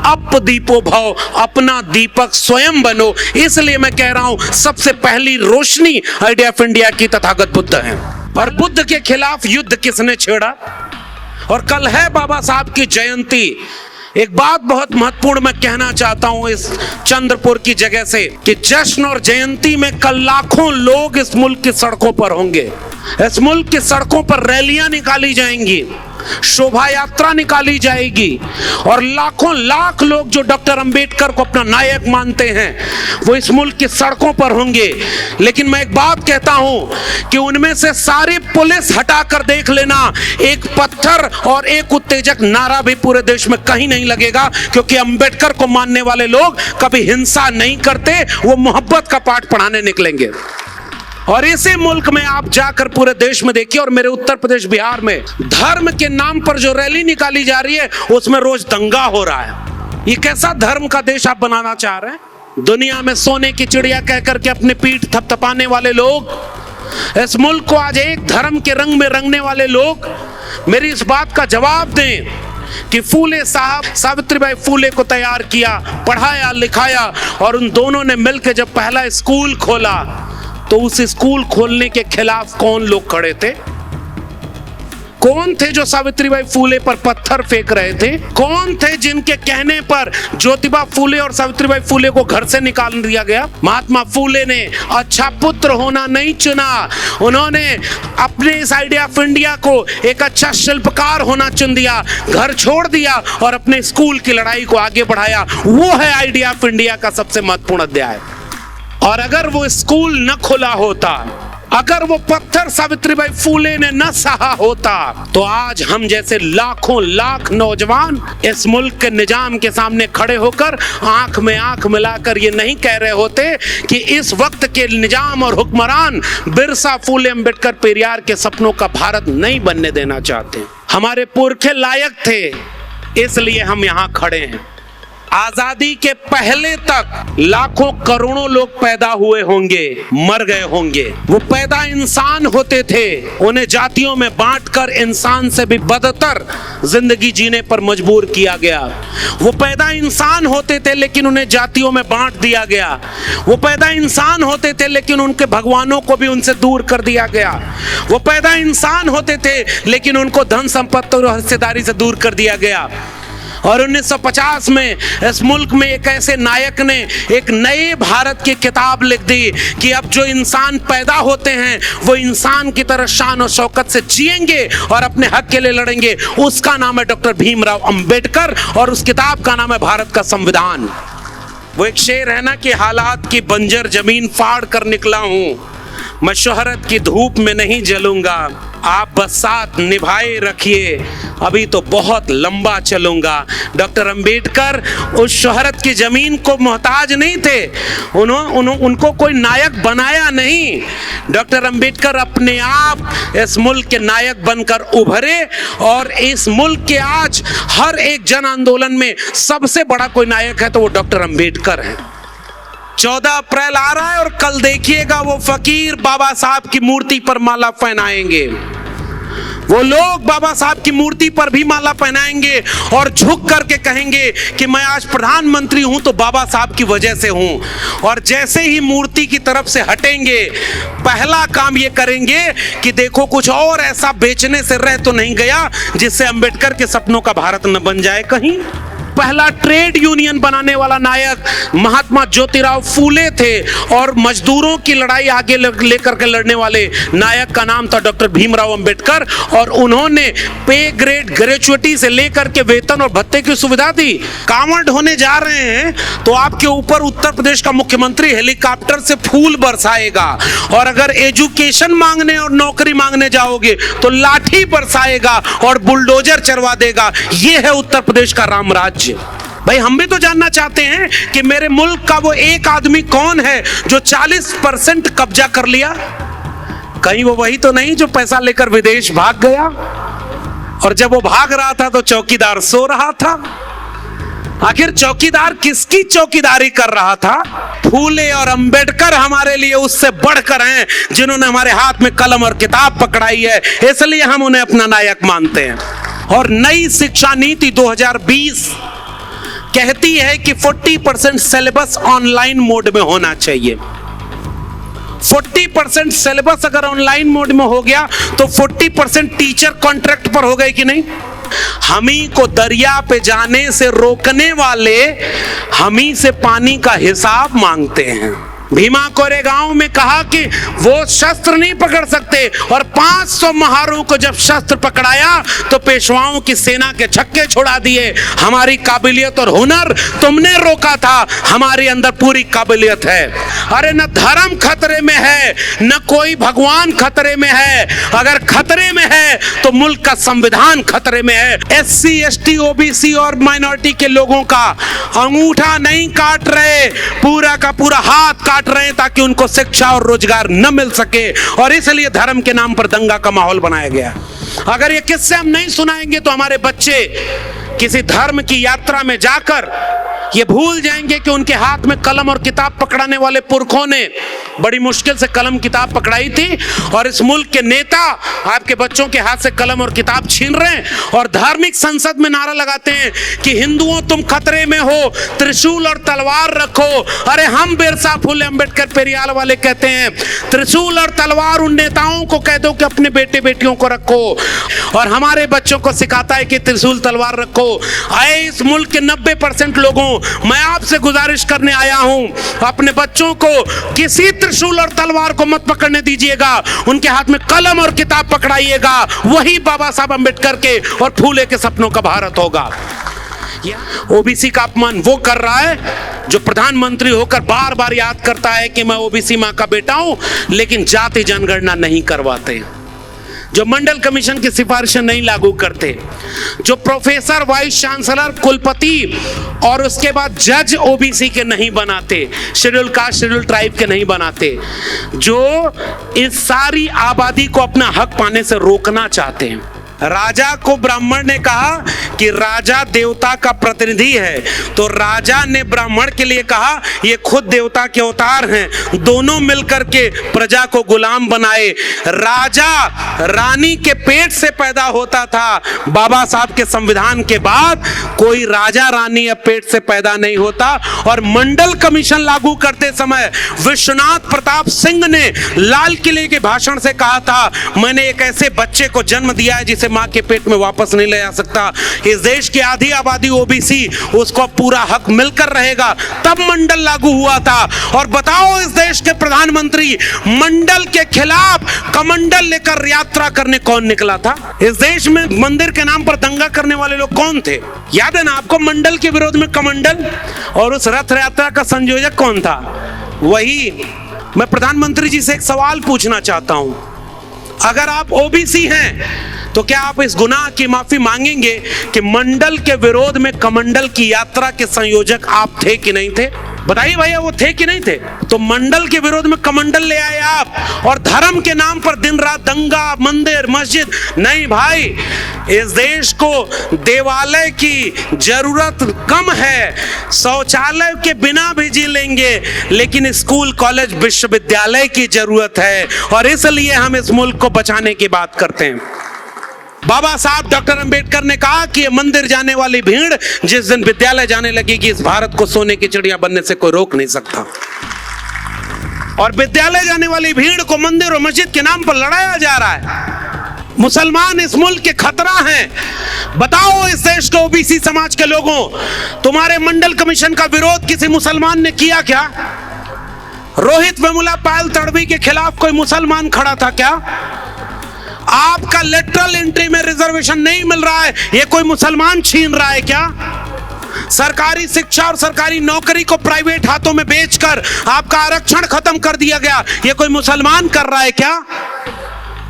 Up दीपो भव, अपना दीपक स्वयं बनो। इसलिए मैं कह रहा हूं सबसे पहली रोशनी आइडिया ऑफ इंडिया की तथागत बुद्ध है। और बुद्ध के खिलाफ युद्ध किसने छेड़ा? और कल है बाबा साहब की जयंती। एक बात बहुत महत्वपूर्ण मैं कहना चाहता हूं इस चंद्रपुर की जगह से कि जश्न और जयंती में कल लाखों लोग इस मुल्क की सड़कों पर होंगे। इस मुल्क की सड़कों पर रैलियां निकाली जाएंगी, शोभा यात्रा निकाली जाएगी और लाखों लाख लोग जो डॉक्टर अंबेडकर को अपना नायक मानते हैं वो इस मुल्क की सड़कों पर होंगे। लेकिन मैं एक बात कहता हूं कि उनमें से सारी पुलिस हटाकर देख लेना, एक पत्थर और एक उत्तेजक नारा भी पूरे देश में कहीं नहीं लगेगा, क्योंकि अंबेडकर को मानने वाले लोग कभी हिंसा नहीं करते, वो मोहब्बत का पाठ पढ़ाने निकलेंगे। और इसी मुल्क में आप जाकर पूरे देश में देखिए, और मेरे उत्तर प्रदेश बिहार में धर्म के नाम पर जो रैली निकाली जा रही है उसमें रोज दंगा हो रहा है। ये कैसा धर्म का देश आप बनाना चाह रहे हैं? दुनिया में सोने की चिड़िया कह करके अपने पीठ थपथपाने वाले लोग, इस मुल्क को आज एक धर्म के रंग में रंगने वाले लोग मेरी इस बात का जवाब दें कि फूले साहब सावित्रीबाई फूले को तैयार किया, पढ़ाया लिखाया, और उन दोनों ने मिलकर जब पहला स्कूल खोला तो उस स्कूल खोलने के खिलाफ कौन लोग खड़े थे? कौन थे जो सावित्रीबाई फूले पर पत्थर फेंक रहे थे? कौन थे जिनके कहने पर ज्योतिबा फूले और सावित्रीबाई फूले को घर से निकाल दिया गया? महात्मा फूले ने अच्छा पुत्र होना नहीं चुना, उन्होंने अपने इस आइडिया ऑफ इंडिया को एक अच्छा शिल्पकार होना चुन दिया, घर छोड़ दिया और अपने स्कूल की लड़ाई को आगे बढ़ाया। वो है आइडिया ऑफ इंडिया का सबसे महत्वपूर्ण अध्याय। और अगर वो स्कूल न खुला होता, अगर वो पत्थर सावित्रीबाई फूले ने न सहा होता, तो आज हम जैसे लाखों लाख नौजवान इस मुल्क के निजाम के सामने खड़े होकर आंख में आंख मिलाकर ये नहीं कह रहे होते कि इस वक्त के निजाम और हुक्मरान बिरसा, फूले, अंबेडकर, पेरियार के सपनों का भारत नहीं बनने देना चाहते। हमारे पुरखे लायक थे, इसलिए हम यहाँ खड़े हैं। आजादी के पहले तक लाखों करोड़ों लोग पैदा हुए होंगे, मर गए होंगे। वो पैदा इंसान होते थे, उन्हें जातियों में बांटकर इंसान से भी बदतर जिंदगी जीने पर मजबूर किया गया। वो पैदा इंसान होते थे लेकिन उन्हें जातियों में बांट दिया गया। वो पैदा इंसान होते थे लेकिन उनके भगवानों को भी उनसे दूर कर दिया गया। वो पैदा इंसान होते थे लेकिन उनको धन संपत्ति और हिस्सेदारी से दूर कर दिया गया। और 1950 में इस मुल्क में एक ऐसे नायक ने एक नए भारत की किताब लिख दी कि अब जो इंसान पैदा होते हैं वो इंसान की तरह शान और शौकत से जिएंगे और अपने हक के लिए लड़ेंगे। उसका नाम है डॉक्टर भीमराव अंबेडकर और उस किताब का नाम है भारत का संविधान। वो एक शेर है ना कि हालात की बंजर जमीन फाड़ कर निकला हूं, मैं शोहरत की धूप में नहीं जलूंगा, आप बस साथ निभाए रखिए, अभी तो बहुत लंबा चलूंगा। डॉक्टर अंबेडकर उस शोहरत की जमीन को मोहताज नहीं थे, उनको कोई नायक बनाया नहीं। डॉक्टर अंबेडकर अपने आप इस मुल्क के नायक बनकर उभरे और इस मुल्क के आज हर एक जन आंदोलन में सबसे बड़ा कोई नायक है तो वो डॉक्टर अंबेडकर है। 14 अप्रैल आ रहा है और कल देखिएगा वो फकीर बाबा साहब की मूर्ति पर माला पहनाएंगे, वो लोग बाबा साहब की मूर्ति पर भी माला पहनाएंगे और झुक करके कहेंगे कि मैं आज प्रधानमंत्री हूं तो बाबा साहब की वजह से हूं। और जैसे ही मूर्ति की तरफ से हटेंगे पहला काम ये करेंगे कि देखो कुछ और ऐसा बेचने से रह तो नहीं गया जिससे अंबेडकर के सपनों का भारत न बन जाए कहीं। पहला ट्रेड यूनियन बनाने वाला नायक महात्मा ज्योतिराव फूले थे और मजदूरों की लड़ाई आगे लेकर के लड़ने वाले नायक का नाम था डॉक्टर भीमराव अंबेडकर। और उन्होंने पे ग्रेड ग्रेचुइटी से लेकर के वेतन और भत्ते की सुविधा दी। कांवड़ होने जा रहे हैं तो आपके ऊपर उत्तर प्रदेश का मुख्यमंत्री हेलीकॉप्टर से फूल बरसाएगा और अगर एजुकेशन मांगने और नौकरी मांगने जाओगे तो लाठी बरसाएगा और बुलडोजर चरवा देगा। यह है उत्तर प्रदेश का राम राज्य। भाई हम भी तो जानना चाहते हैं कि मेरे मुल्क का वो एक आदमी कौन है जो 40% कब्जा कर लिया। कहीं वो वही तो नहीं जो पैसा लेकर विदेश भाग गया और जब वो भाग रहा था तो चौकीदार सो रहा था। आखिर चौकीदार किसकी चौकीदारी कर रहा था? फूले और अंबेडकर हमारे लिए उससे बढ़कर हैं जिन्होंने हमारे हाथ में कलम और किताब पकड़ाई है, इसलिए हम उन्हें अपना नायक मानते हैं। और नई शिक्षा नीति 2020 कहती है कि 40% सिलेबस ऑनलाइन मोड में होना चाहिए। 40% सिलेबस अगर ऑनलाइन मोड में हो गया तो 40% टीचर कॉन्ट्रैक्ट पर हो गए कि नहीं? हमी को दरिया पे जाने से रोकने वाले हमी से पानी का हिसाब मांगते हैं। भीमा कोरेगांव में कहा कि वो शस्त्र नहीं पकड़ सकते, और 500 महारों को जब शस्त्र पकड़ाया तो पेशवाओं की सेना के छक्के छुड़ा दिए। हमारी काबिलियत और हुनर तुमने रोका था, हमारे अंदर पूरी काबिलियत है। अरे न धर्म खतरे में है, न कोई भगवान खतरे में है। अगर खतरे में है तो मुल्क का संविधान खतरे में है। SC, ST, OBC और माइनॉरिटी के लोगों का अंगूठा नहीं काट रहे, पूरा का पूरा हाथ काट रहे हैं ताकि उनको शिक्षा और रोजगार न मिल सके, और इसलिए धर्म के नाम पर दंगा का माहौल बनाया गया। अगर ये किस्से हम नहीं सुनाएंगे तो हमारे बच्चे किसी धर्म की यात्रा में जाकर ये भूल जाएंगे कि उनके हाथ में कलम और किताब पकड़ाने वाले पुरखों ने बड़ी मुश्किल से कलम किताब पकड़ाई थी, और इस मुल्क के नेता आपके बच्चों के हाथ से कलम और किताब छीन रहे हैं और धार्मिक संसद में नारा लगाते हैं कि हिंदुओं तुम खतरे में हो, त्रिशूल और तलवार रखो। अरे हम बिरसा फुले अंबेडकर पेरियार वाले कहते हैं त्रिशूल और तलवार उन नेताओं को कह दो कि अपने बेटे बेटियों को रखो, और हमारे बच्चों को सिखाता है कि त्रिशूल तलवार रखो। आए इस मुल्क के 90% लोगों, मैं आपसे गुजारिश करने आया हूं, अपने बच्चों को किसी त्रिशूल और तलवार को मत पकड़ने दीजिएगा, उनके हाथ में कलम और किताब पकड़ाइएगा। वही बाबा साहब अंबेडकर के और फूले के सपनों का भारत होगा। ओबीसी का अपमान वो कर रहा है जो प्रधानमंत्री होकर बार बार याद करता है कि मैं ओबीसी मां का बेटा हूं, लेकिन जाति जनगणना नहीं करवाते, जो मंडल कमीशन की सिफारिशें नहीं लागू करते, जो प्रोफेसर, वाइस चांसलर, कुलपति और उसके बाद जज ओबीसी के नहीं बनाते, शेड्यूल कास्ट, शेड्यूल ट्राइब के नहीं बनाते, जो इस सारी आबादी को अपना हक पाने से रोकना चाहते हैं। राजा को ब्राह्मण ने कहा कि राजा देवता का प्रतिनिधि है, तो राजा ने ब्राह्मण के लिए कहा ये खुद देवता के अवतार हैं, दोनों मिलकर के प्रजा को गुलाम बनाए। राजा रानी के पेट से पैदा होता था, बाबा साहब के संविधान के बाद कोई राजा रानी अब पेट से पैदा नहीं होता। और मंडल कमीशन लागू करते समय विश्वनाथ प्रताप सिंह ने लाल किले के भाषण से कहा था, मैंने एक ऐसे बच्चे को जन्म दिया है जिसे मां के पेट में वापस नहीं ले आ सकता। इस देश की आधी आबादी ओबीसी, उसको पूरा हक मिलकर रहेगा, तब मंडल लागू हुआ था। और बताओ इस देश के प्रधानमंत्री मंडल के खिलाफ कमंडल लेकर यात्रा करने कौन निकला था? इस देश में मंदिर के नाम पर दंगा करने वाले लोग कौन थे? याद है ना आपको, मंडल के विरोध में कमंडल, और उस रथ यात्रा का संयोजक कौन था? वही। मैं प्रधानमंत्री जी से एक सवाल पूछना चाहता हूं, अगर आप ओबीसी हैं तो क्या आप इस गुनाह की माफी मांगेंगे कि मंडल के विरोध में कमंडल की यात्रा के संयोजक आप थे कि नहीं थे? बताइए भैया, वो थे कि नहीं थे? तो मंडल के विरोध में कमंडल ले आए आप, और धर्म के नाम पर दिन रात दंगा, मंदिर, मस्जिद। नहीं भाई, इस देश को देवालय की जरूरत कम है, शौचालय के बिना भी जी लेंगे, लेकिन स्कूल, कॉलेज, विश्वविद्यालय की जरूरत है, और इसलिए हम इस मुल्क को बचाने की बात करते हैं। बाबा साहब डॉक्टर अंबेडकर ने कहा कि मंदिर जाने वाली भीड़ जिस दिन विद्यालय जाने लगेगी, इस भारत को सोने की चिड़िया बनने से कोई रोक नहीं सकता। और विद्यालय जाने वाली भीड़ को मंदिर और मस्जिद के नाम पर लड़ाया जा रहा है। मुसलमान इस मुल्क के खतरा हैं। बताओ इस देश के ओबीसी समाज के लोगों, तुम्हारे मंडल कमीशन का विरोध किसी मुसलमान ने किया क्या? रोहित वेमुला पायल तड़वी के खिलाफ कोई मुसलमान खड़ा था क्या? आपका लेटरल एंट्री में रिजर्वेशन नहीं मिल रहा है, ये कोई मुसलमान छीन रहा है क्या? सरकारी शिक्षा और सरकारी नौकरी को प्राइवेट हाथों में बेचकर आपका आरक्षण खत्म कर दिया गया, ये कोई मुसलमान कर रहा है क्या?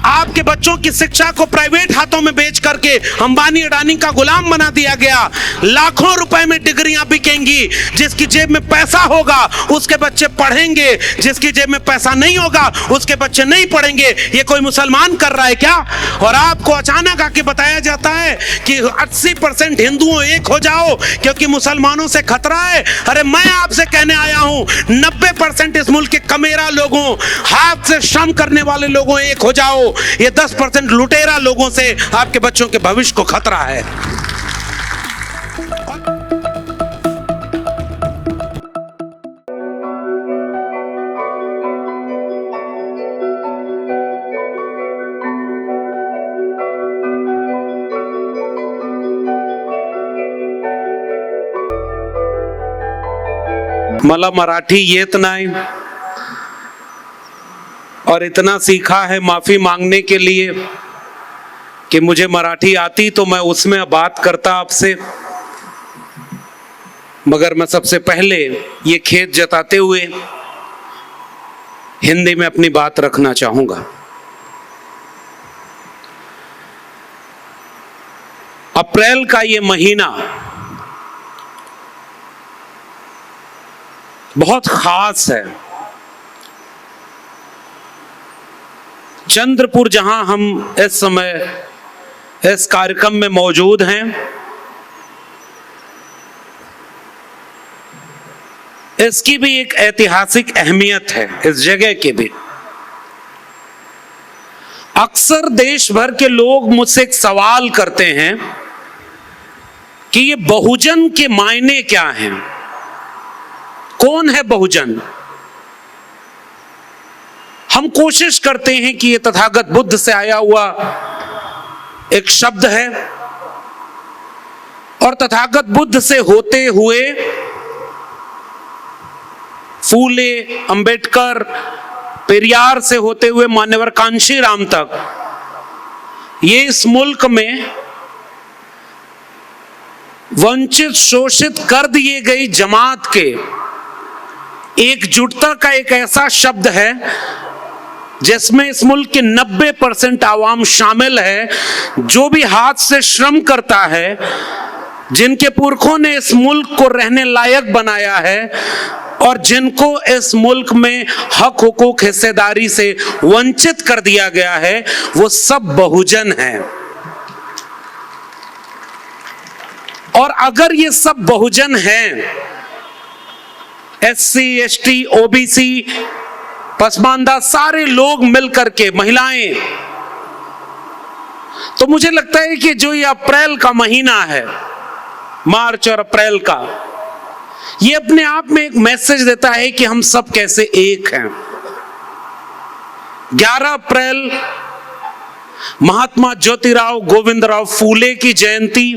आपके बच्चों की शिक्षा को प्राइवेट हाथों में बेच करके अंबानी अडानी का गुलाम बना दिया गया। लाखों रुपए में डिग्रियां बिकेंगी, जिसकी जेब में पैसा होगा उसके बच्चे पढ़ेंगे, जिसकी जेब में पैसा नहीं होगा उसके बच्चे नहीं पढ़ेंगे। ये कोई मुसलमान कर रहा है क्या? और आपको अचानक आके बताया जाता है कि 80% हिंदुओं एक हो जाओ क्योंकि मुसलमानों से खतरा है। अरे मैं आपसे कहने आया हूं, 90% इस मुल्क के कमेरा लोगों, हाथ से श्रम करने वाले लोगों एक हो जाओ। ये 10% लुटेरा लोगों से आपके बच्चों के भविष्य को खतरा है। मला मराठी येत नाही और इतना सीखा है माफी मांगने के लिए कि मुझे मराठी आती तो मैं उसमें बात करता आपसे, मगर मैं सबसे पहले ये खेद जताते हुए हिंदी में अपनी बात रखना चाहूंगा। अप्रैल का ये महीना बहुत खास है। चंद्रपुर, जहां हम इस समय इस कार्यक्रम में मौजूद हैं, इसकी भी एक ऐतिहासिक अहमियत है, इस जगह की भी। अक्सर देश भर के लोग मुझसे एक सवाल करते हैं कि ये बहुजन के मायने क्या हैं, कौन है बहुजन। हम कोशिश करते हैं कि ये तथागत बुद्ध से आया हुआ एक शब्द है और तथागत बुद्ध से होते हुए फूले, अंबेडकर, पेरियार से होते हुए मान्यवर कांशीराम तक, ये इस मुल्क में वंचित शोषित कर दिए गई जमात के एकजुटता का एक ऐसा शब्द है जिसमें इस मुल्क के 90% आवाम शामिल है, जो भी हाथ से श्रम करता है, जिनके पुरखों ने इस मुल्क को रहने लायक बनाया है और जिनको इस मुल्क में हक हुकूक हिस्सेदारी से वंचित कर दिया गया है, वो सब बहुजन हैं। और अगर ये सब बहुजन हैं, SC, ST, OBC, पसमानदा, सारे लोग मिलकर के, महिलाएं, तो मुझे लगता है कि जो ये अप्रैल का महीना है, मार्च और अप्रैल का, ये अपने आप में एक मैसेज देता है कि हम सब कैसे एक हैं। 11 अप्रैल महात्मा ज्योतिराव गोविंदराव फूले की जयंती।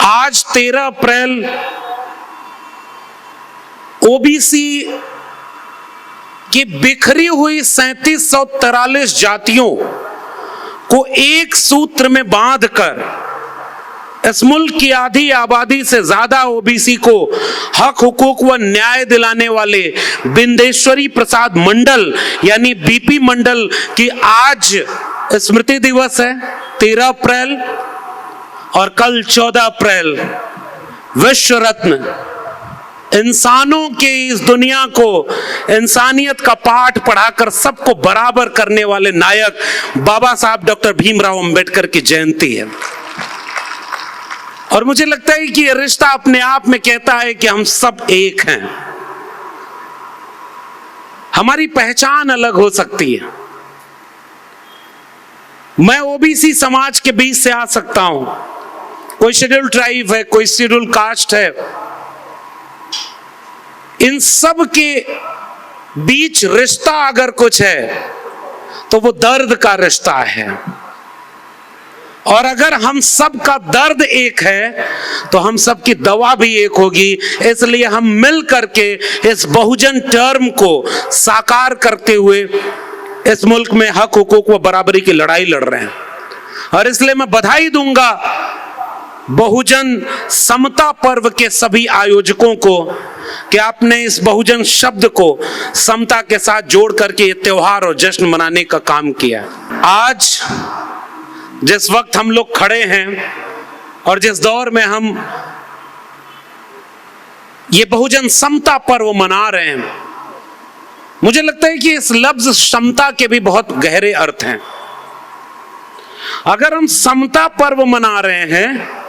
आज 13 अप्रैल OBC की बिखरी हुई 3743 जातियों को एक सूत्र में बांधकर इस मुल्क की आधी आबादी से ज्यादा OBC को हक हुकूक व न्याय दिलाने वाले बिंदेश्वरी प्रसाद मंडल यानी BP मंडल की आज स्मृति दिवस है, 13 अप्रैल। और कल 14 अप्रैल विश्व रत्न, इंसानों के इस दुनिया को इंसानियत का पाठ पढ़ाकर सबको बराबर करने वाले नायक बाबा साहब डॉक्टर भीमराव अंबेडकर की जयंती है। और मुझे लगता है कि यह रिश्ता अपने आप में कहता है कि हम सब एक हैं। हमारी पहचान अलग हो सकती है। मैं OBC समाज के बीच से आ सकता हूं, कोई शेड्यूल ट्राइब है, कोई शेड्यूल कास्ट है। इन सब के बीच रिश्ता अगर कुछ है तो वो दर्द का रिश्ता है। और अगर हम सब का दर्द एक है तो हम सब की दवा भी एक होगी। इसलिए हम मिल करके इस बहुजन टर्म को साकार करते हुए इस मुल्क में हक हुकूक व बराबरी की लड़ाई लड़ रहे हैं। और इसलिए मैं बधाई दूंगा बहुजन समता पर्व के सभी आयोजकों को कि आपने इस बहुजन शब्द को समता के साथ जोड़ करके ये त्योहार और जश्न मनाने का काम किया। आज जिस वक्त हम लोग खड़े हैं और जिस दौर में हम ये बहुजन समता पर्व मना रहे हैं, मुझे लगता है कि इस लफ्ज समता के भी बहुत गहरे अर्थ हैं। अगर हम समता पर्व मना रहे हैं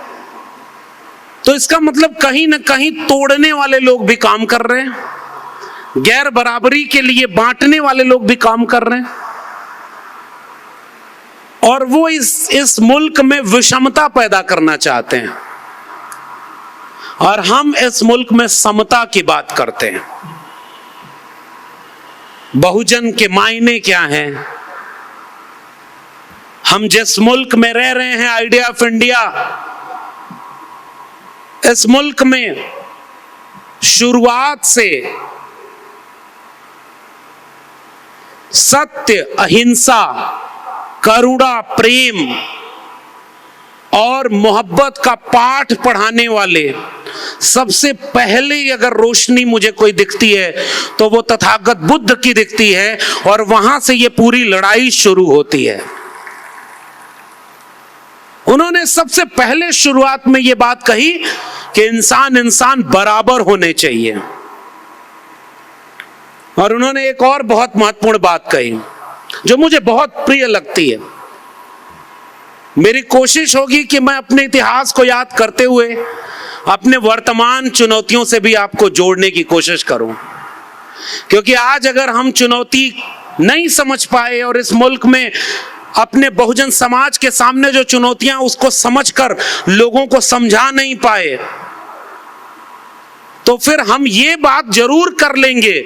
तो इसका मतलब कहीं ना कहीं तोड़ने वाले लोग भी काम कर रहे हैं, गैर बराबरी के लिए बांटने वाले लोग भी काम कर रहे हैं, और वो इस मुल्क में विषमता पैदा करना चाहते हैं। और हम इस मुल्क में समता की बात करते हैं। बहुजन के मायने क्या हैं? हम जिस मुल्क में रह रहे हैं, आइडिया ऑफ इंडिया, इस मुल्क में शुरुआत से सत्य, अहिंसा, करुणा, प्रेम और मोहब्बत का पाठ पढ़ाने वाले सबसे पहले अगर रोशनी मुझे कोई दिखती है तो वो तथागत बुद्ध की दिखती है, और वहां से ये पूरी लड़ाई शुरू होती है। उन्होंने सबसे पहले शुरुआत में ये बात कही कि इंसान इंसान बराबर होने चाहिए, और उन्होंने एक और बहुत महत्वपूर्ण बात कही जो मुझे बहुत प्रिय लगती है। मेरी कोशिश होगी कि मैं अपने इतिहास को याद करते हुए अपने वर्तमान चुनौतियों से भी आपको जोड़ने की कोशिश करूं, क्योंकि आज अगर हम चुनौती नहीं समझ पाए और इस मुल्क में अपने बहुजन समाज के सामने जो चुनौतियां उसको समझकर लोगों को समझा नहीं पाए, तो फिर हम ये बात जरूर कर लेंगे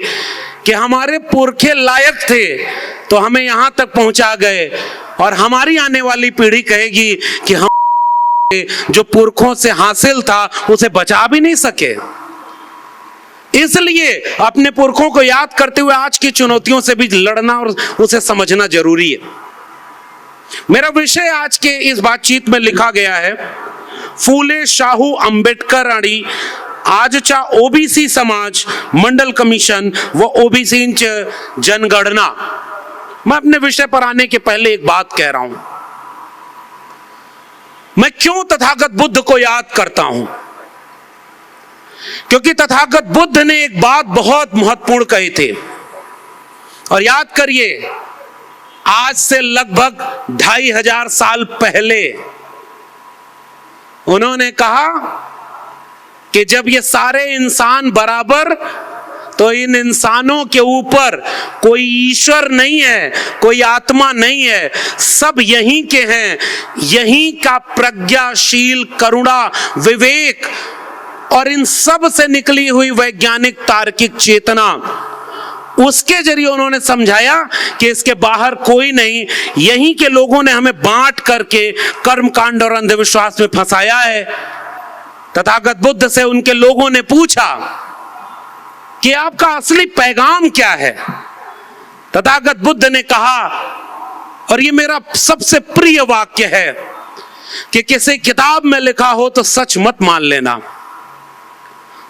कि हमारे पुरखे लायक थे तो हमें यहां तक पहुंचा गए, और हमारी आने वाली पीढ़ी कहेगी कि हम जो पुरखों से हासिल था उसे बचा भी नहीं सके। इसलिए अपने पुरखों को याद करते हुए आज की चुनौतियों से भी लड़ना और उसे समझना जरूरी है। मेरा विषय आज के इस बातचीत में लिखा गया है, फूले शाहू अंबेडकर आणि आजचा ओबीसी समाज मंडल कमीशन व ओबीसी जनगणना। मैं अपने विषय पर आने के पहले एक बात कह रहा हूं, मैं क्यों तथागत बुद्ध को याद करता हूं? क्योंकि तथागत बुद्ध ने एक बात बहुत महत्वपूर्ण कही थी, और याद करिए आज से लगभग 2500 साल पहले उन्होंने कहा कि जब ये सारे इंसान बराबर, तो इन इंसानों के ऊपर कोई ईश्वर नहीं है, कोई आत्मा नहीं है, सब यहीं के हैं। यहीं का प्रज्ञाशील करुणा, विवेक और इन सब से निकली हुई वैज्ञानिक तार्किक चेतना, उसके जरिए उन्होंने समझाया कि इसके बाहर कोई नहीं। यहीं के लोगों ने हमें बांट करके कर्मकांड और अंधविश्वास में फंसाया है। तथागत बुद्ध से उनके लोगों ने पूछा कि आपका असली पैगाम क्या है? तथागत बुद्ध ने कहा, और ये मेरा सबसे प्रिय वाक्य है, कि किसी किताब में लिखा हो तो सच मत मान लेना,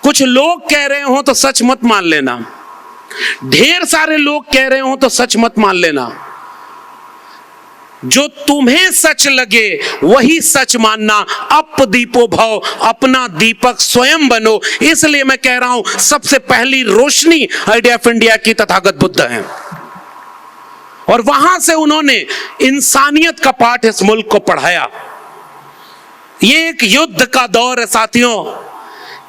कुछ लोग कह रहे हो तो सच मत मान लेना, ढेर सारे लोग कह रहे हो तो सच मत मान लेना, जो तुम्हें सच लगे वही सच मानना। अप दीपो भव, अपना दीपक स्वयं बनो। इसलिए मैं कह रहा हूं सबसे पहली रोशनी आइडिया ऑफ इंडिया की तथागत बुद्ध हैं, और वहां से उन्होंने इंसानियत का पाठ इस मुल्क को पढ़ाया। ये एक युद्ध का दौर है साथियों।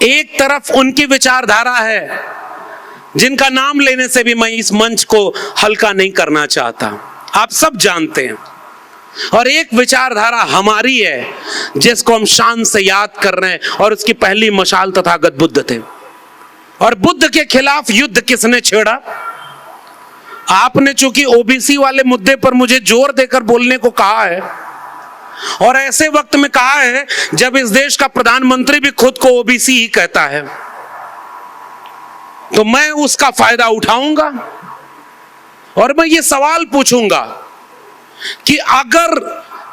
एक तरफ उनकी विचारधारा है जिनका नाम लेने से भी मैं इस मंच को हल्का नहीं करना चाहता, आप सब जानते हैं, और एक विचारधारा हमारी है जिसको हम शान से याद कर रहे हैं, और उसकी पहली मशाल तथागत बुद्ध थे। और बुद्ध के खिलाफ युद्ध किसने छेड़ा? आपने चूंकि ओबीसी वाले मुद्दे पर मुझे जोर देकर बोलने को कहा है, और ऐसे वक्त में कहा है जब इस देश का प्रधानमंत्री भी खुद को ओबीसी ही कहता है, तो मैं उसका फायदा उठाऊंगा और मैं ये सवाल पूछूंगा कि अगर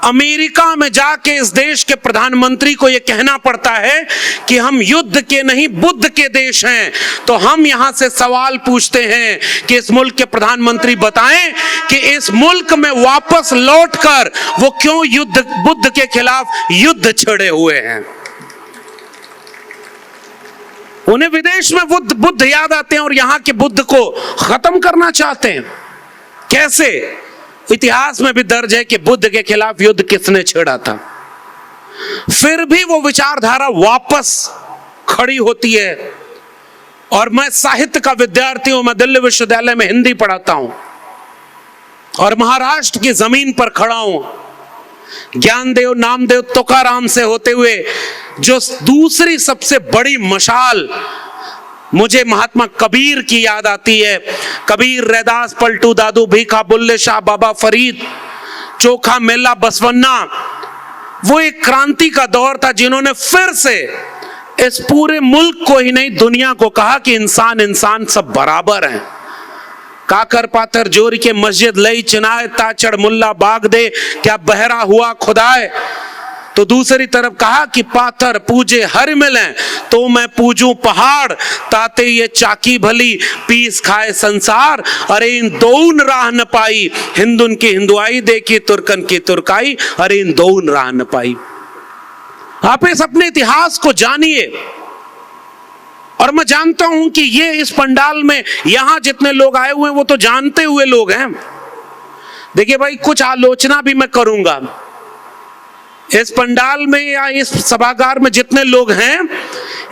अमेरिका में जाके इस देश के प्रधानमंत्री को यह कहना पड़ता है कि हम युद्ध के नहीं बुद्ध के देश हैं, तो हम यहां से सवाल पूछते हैं कि इस मुल्क के प्रधानमंत्री बताएं कि इस मुल्क में वापस लौटकर वो क्यों युद्ध बुद्ध के खिलाफ युद्ध छेड़े हुए हैं। उन्हें विदेश में बुद्ध याद आते हैं और यहां के बुद्ध को खत्म करना चाहते हैं। कैसे? इतिहास में भी दर्ज है कि बुद्ध के खिलाफ युद्ध किसने छेड़ा था, फिर भी वो विचारधारा वापस खड़ी होती है। और मैं साहित्य का विद्यार्थी हूं, मैं दिल्ली विश्वविद्यालय में हिंदी पढ़ाता हूं और महाराष्ट्र की जमीन पर खड़ा हूं। ज्ञानदेव, नामदेव, तुकाराम से होते हुए जो दूसरी सबसे बड़ी मशाल मुझे महात्मा कबीर की याद आती है। कबीर, रैदास, पलटू दादू, भीखा, बुल्ले शाह, बाबा फरीद, चोखा मेला, बसवन्ना, वो एक क्रांति का दौर था जिन्होंने फिर से इस पूरे मुल्क को ही नहीं दुनिया को कहा कि इंसान इंसान सब बराबर हैं। काकर पाथर जोर के मस्जिद लई चिनाए ताचड़ मुल्ला बाग दे, क्या बहरा हुआ खुदाए। तो दूसरी तरफ कहा कि पाथर पूजे हर मिलें तो मैं पूजूं पहाड़, ताते ये चाकी भली पीस खाए संसार। अरे इन दोन राह न पाई, हिंदुन की हिंदुआई देखी तुर्कन की तुर्काई। अरे इन दोन राह न पाई। आप इस अपने इतिहास को जानिए। और मैं जानता हूं कि ये इस पंडाल में यहां जितने लोग आए हुए हैं वो तो जानते हुए लोग हैं। देखिए भाई, कुछ आलोचना भी मैं करूंगा। इस पंडाल में या इस सभागार में जितने लोग हैं,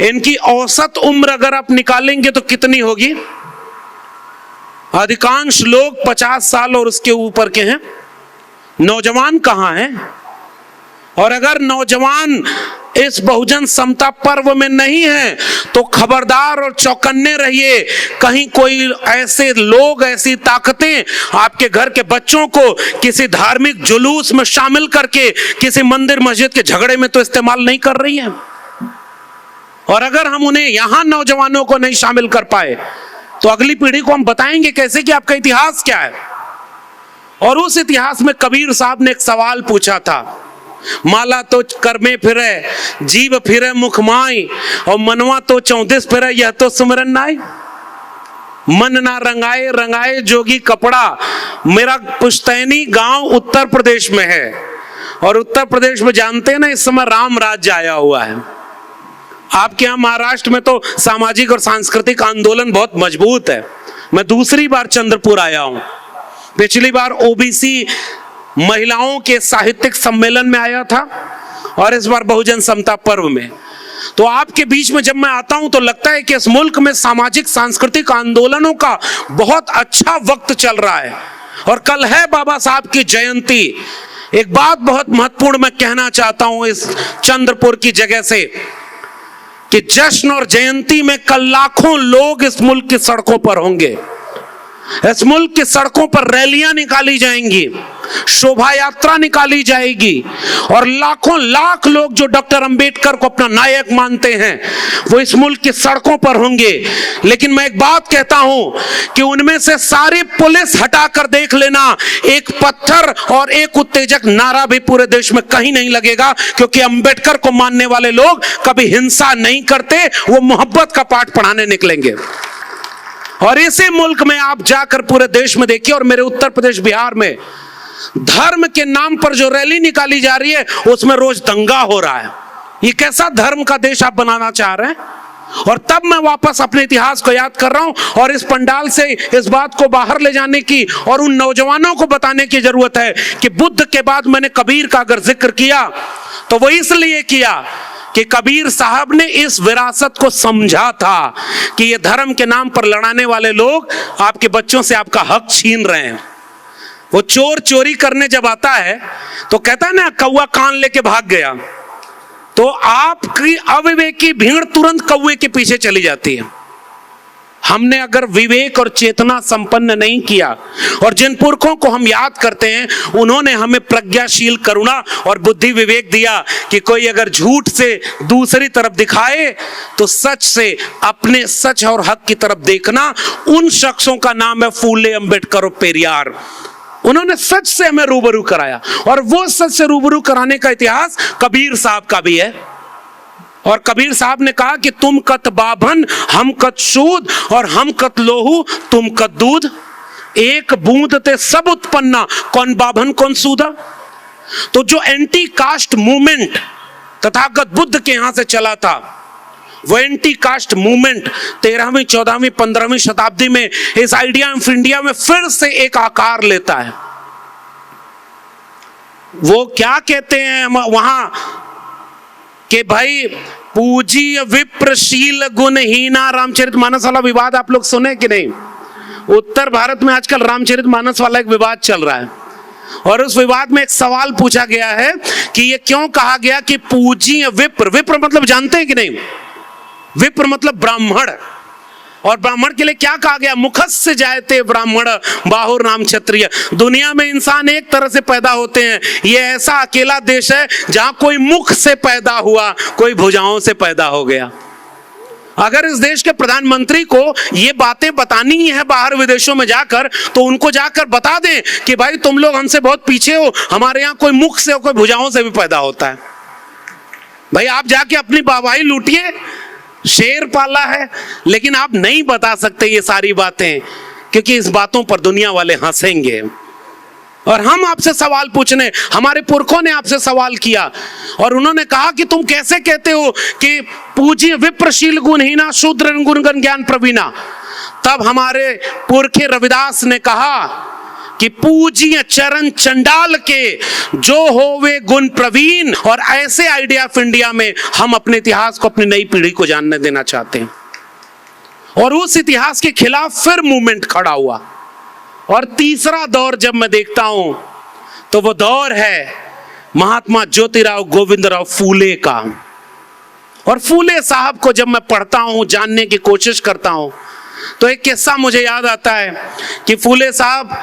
इनकी औसत उम्र अगर आप निकालेंगे तो कितनी होगी? अधिकांश लोग 50 साल और उसके ऊपर के हैं। नौजवान कहां हैं? और अगर नौजवान इस बहुजन समता पर्व में नहीं है तो खबरदार और चौकन्ने रहिए। कहीं कोई ऐसे लोग, ऐसी ताकतें आपके घर के बच्चों को किसी धार्मिक जुलूस में शामिल करके किसी मंदिर मस्जिद के झगड़े में तो इस्तेमाल नहीं कर रही है। और अगर हम उन्हें यहां नौजवानों को नहीं शामिल कर पाए तो अगली पीढ़ी को हम बताएंगे कैसे कि आपका इतिहास क्या है। और उस इतिहास में कबीर साहब ने एक सवाल पूछा था, माला तो कर्मे फिरे जीव फिरे मुख माई, और मनवा तो 34 फिरे यह तो सुमरन नाई। मन ना रंगाए रंगाए जोगी कपड़ा। मेरा पुश्तैनी गांव उत्तर प्रदेश में है, और उत्तर प्रदेश में जानते हैं ना इस समय राम राज्य आया हुआ है। आपके यहाँ महाराष्ट्र में तो सामाजिक और सांस्कृतिक आंदोलन बहुत मजबूत है। मैं दूसरी बार चंद्रपुर आया हूं। पिछली बार ओबीसी महिलाओं के साहित्यिक सम्मेलन में आया था और इस बार बहुजन समता पर्व में। तो आपके बीच में जब मैं आता हूं तो लगता है कि इस मुल्क में सामाजिक सांस्कृतिक आंदोलनों का बहुत अच्छा वक्त चल रहा है। और कल है बाबा साहब की जयंती। एक बात बहुत महत्वपूर्ण मैं कहना चाहता हूं इस चंद्रपुर की जगह से, कि जश्न और जयंती में कल लाखों लोग इस मुल्क की सड़कों पर होंगे। इस मुल्क की सड़कों पर रैलियां निकाली जाएंगी, शोभा यात्रा निकाली जाएगी, और लाखों लाख लोग जो डॉक्टर अंबेडकर को अपना नायक मानते हैं वो इस मुल्क की सड़कों पर होंगे। लेकिन मैं एक बात कहता हूं कि उनमें से सारी पुलिस हटाकर देख लेना, एक पत्थर और एक उत्तेजक नारा भी पूरे देश में कहीं नहीं लगेगा, क्योंकि अंबेडकर को मानने वाले लोग कभी हिंसा नहीं करते, वो मोहब्बत का पाठ पढ़ाने निकलेंगे। और इसी मुल्क में आप जाकर पूरे देश में देखिए, और मेरे उत्तर प्रदेश बिहार में धर्म के नाम पर जो रैली निकाली जा रही है उसमें रोज दंगा हो रहा है। ये कैसा धर्म का देश आप बनाना चाह रहे हैं? और तब मैं वापस अपने इतिहास को याद कर रहा हूं, और इस पंडाल से इस बात को बाहर ले जाने की और उन नौजवानों को बताने की जरूरत है कि बुद्ध के बाद मैंने कबीर का अगर जिक्र किया तो वो इसलिए किया कि कबीर साहब ने इस विरासत को समझा था कि ये धर्म के नाम पर लड़ाने वाले लोग आपके बच्चों से आपका हक छीन रहे हैं। वो चोर चोरी करने जब आता है तो कहता है ना, कौवा कान लेके भाग गया, तो आपकी अविवेकी भीड़ तुरंत कौवे के पीछे चली जाती है। हमने अगर विवेक और चेतना संपन्न नहीं किया, और जिन पुरखों को हम याद करते हैं उन्होंने हमें प्रज्ञाशील करुणा और बुद्धि विवेक दिया कि कोई अगर झूठ से दूसरी तरफ दिखाए तो सच से अपने सच और हक की तरफ देखना। उन शख्सों का नाम है फूले, अंबेडकर और पेरियार। उन्होंने सच से हमें रूबरू कराया, और वो सच से रूबरू कराने का इतिहास कबीर साहब का भी है। और कबीर साहब ने कहा कि तुम कत बाभन हम कत सूद, और हम कत लोहू तुम कत दूध। एक बूंद ते सब उत्पन्ना, कौन बाभन कौन सूदा। तो जो anti caste movement Tathagata Buddha के यहां से चला था, वो एंटी कास्ट मूवमेंट 13वीं 14वीं 15वीं शताब्दी में इस आइडिया ऑफ इंडिया में फिर से एक आकार लेता है। वो क्या कहते हैं वहां कि भाई पूजी विप्रशील गुणहीना। रामचरितमानस वाला विवाद आप लोग सुने कि नहीं? उत्तर भारत में आजकल रामचरितमानस वाला एक विवाद चल रहा है, और उस विवाद में एक सवाल पूछा गया है कि ये क्यों कहा गया कि पूजी विप्र। विप्र मतलब जानते हैं कि नहीं? विप्र मतलब ब्राह्मण, और ब्राह्मण के लिए क्या कहा गया? मुखस्य जायते ब्राह्मण बाहुर नाम क्षत्रिय। दुनिया में इंसान एक तरह से पैदा होते हैं, ये ऐसा अकेला देश है जहां कोई मुख से पैदा हुआ, कोई भुजाओं से पैदा हो गया। अगर इस देश के प्रधानमंत्री को ये बातें बतानी ही है बाहर विदेशों में जाकर, तो उनको जाकर बता दें कि भाई तुम लोग हमसे बहुत पीछे हो, हमारे यहाँ कोई मुख से और कोई भुजाओं से भी पैदा होता है। भाई आप जाके अपनी वाहवाही लूटिए, शेर पाला है, लेकिन आप नहीं बता सकते ये सारी बातें, क्योंकि इस बातों पर दुनिया वाले हंसेंगे। और हम आपसे सवाल पूछने, हमारे पुरखों ने आपसे सवाल किया और उन्होंने कहा कि तुम कैसे कहते हो कि पूज्य विप्रशील गुणहीना शूद्र गुणगण ज्ञान प्रवीणा। तब हमारे पुरखे रविदास ने कहा कि पूज्य चरण चंडाल के जो होवे गुण प्रवीण। और ऐसे आइडिया ऑफ इंडिया में हम अपने इतिहास को अपनी नई पीढ़ी को जानने देना चाहते हैं, और उस इतिहास के खिलाफ फिर मूवमेंट खड़ा हुआ। और तीसरा दौर जब मैं देखता हूं तो वो दौर है महात्मा ज्योतिराव गोविंदराव फूले का। और फूले साहब को जब मैं पढ़ता हूं, जानने की कोशिश करता हूं, तो एक किस्सा मुझे याद आता है कि फूले साहब,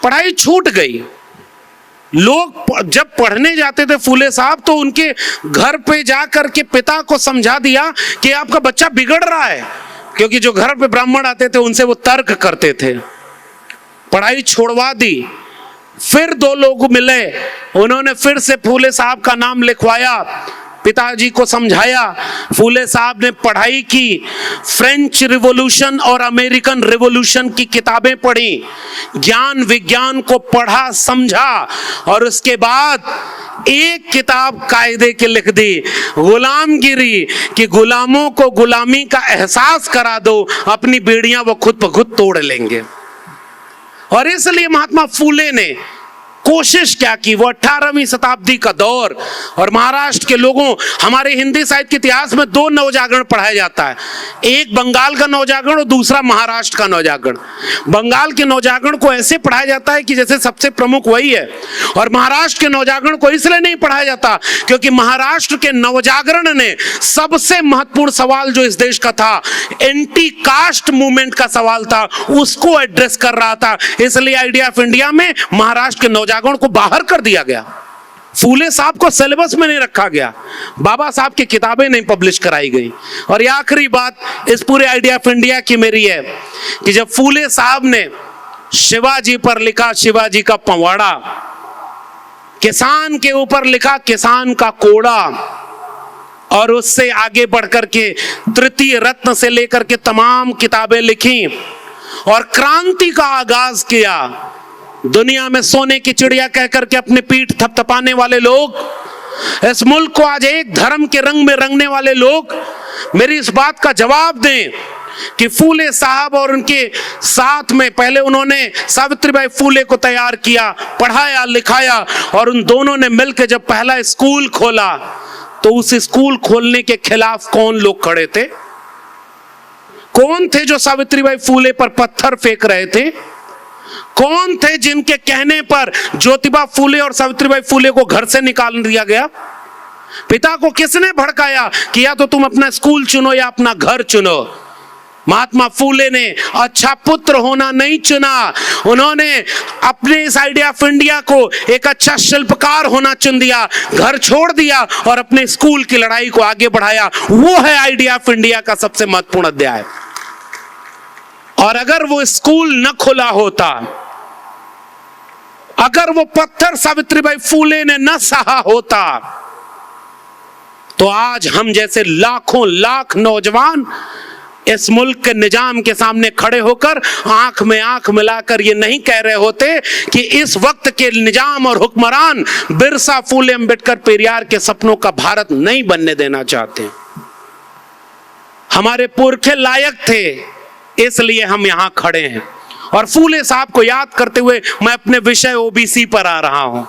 पढ़ाई छूट गई, लोग जब पढ़ने जाते थे फूले साहब तो उनके घर पे जाकर के पिता को समझा दिया कि आपका बच्चा बिगड़ रहा है, क्योंकि जो घर पे ब्राह्मण आते थे उनसे वो तर्क करते थे। पढ़ाई छोड़वा दी। फिर दो लोग मिले, उन्होंने फिर से फूले साहब का नाम लिखवाया, पिताजी को समझाया। फूले साहब ने पढ़ाई की, फ्रेंच रिवॉल्यूशन और अमेरिकन रिवॉल्यूशन की किताबें पढ़ी, ज्ञान विज्ञान को पढ़ा समझा, और उसके बाद एक किताब कायदे की लिख दी, गुलामगिरी, कि गुलामों को गुलामी का एहसास करा दो, अपनी बेड़ियां वो खुद ब खुद तोड़ लेंगे। और इसलिए महात्मा फूले ने कोशिश क्या की, वो 18वीं शताब्दी का दौर, और महाराष्ट्र के लोगों, हमारे हिंदी साहित्य के इतिहास में दो नवजागरण पढ़ाया जाता है, एक बंगाल का नवजागरण और दूसरा महाराष्ट्र का नवजागरण। बंगाल के नवजागरण को ऐसे पढ़ाया जाता है कि जैसे सबसे प्रमुख वही है, और महाराष्ट्र के नवजागरण को इसलिए नहीं पढ़ाया जाता क्योंकि महाराष्ट्र के नवजागरण ने सबसे महत्वपूर्ण सवाल जो इस देश का था, एंटी कास्ट मूवमेंट का सवाल था, उसको एड्रेस कर रहा था। इसलिए आइडिया ऑफ इंडिया में महाराष्ट्र के नवजागरण को बाहर कर दिया गया, फूले साहब को सिलेबस में नहीं रखा गया, बाबा साहब की किताबें नहीं पब्लिश कराई गई। और ये आखिरी बात इस पूरे आइडिया ऑफ इंडिया की मेरी है कि जब फूले साहब ने शिवाजी पर लिखा शिवाजी का पंवाड़ा, किसान के ऊपर लिखा किसान का कोड़ा, और उससे आगे बढ़कर के तृतीय रत्न से लेकर के तमाम किताबें लिखी और क्रांति का आगाज किया। दुनिया में सोने की चिड़िया कहकर के अपने पीठ थपथपाने वाले लोग, इस मुल्क को आज एक धर्म के रंग में रंगने वाले लोग, मेरी इस बात का जवाब दें कि फूले साहब और उनके साथ में पहले उन्होंने सावित्रीबाई फूले को तैयार किया, पढ़ाया लिखाया, और उन दोनों ने मिलकर जब पहला स्कूल खोला तो उस स्कूल खोलने के खिलाफ कौन लोग खड़े थे? कौन थे जो सावित्रीबाई फूले पर पत्थर फेंक रहे थे? कौन थे जिनके कहने पर ज्योतिबा फूले और सावित्रीबाई फूले को घर से निकाल दिया गया? पिता को किसने भड़काया कि या तो तुम अपना स्कूल चुनो या अपना घर चुनो? महात्मा फूले ने अच्छा पुत्र होना नहीं चुना, उन्होंने अपने इस आइडिया ऑफ इंडिया को एक अच्छा शिल्पकार होना चुन दिया, घर छोड़ दिया और अपने स्कूल की लड़ाई को आगे बढ़ाया। वो है आइडिया ऑफ इंडिया का सबसे महत्वपूर्ण अध्याय। और अगर वो स्कूल न खुला होता, अगर वो पत्थर सावित्रीबाई फूले ने न सहा होता, तो आज हम जैसे लाखों लाख नौजवान इस मुल्क के निजाम के सामने खड़े होकर आंख में आंख मिलाकर ये नहीं कह रहे होते कि इस वक्त के निजाम और हुक्मरान बिरसा, फूले, अंबेडकर, पेरियार के सपनों का भारत नहीं बनने देना चाहते। हमारे पुरखे लायक थे, इसलिए हम यहां खड़े हैं। और फूले साहब को याद करते हुए मैं अपने विषय ओबीसी पर आ रहा हूं,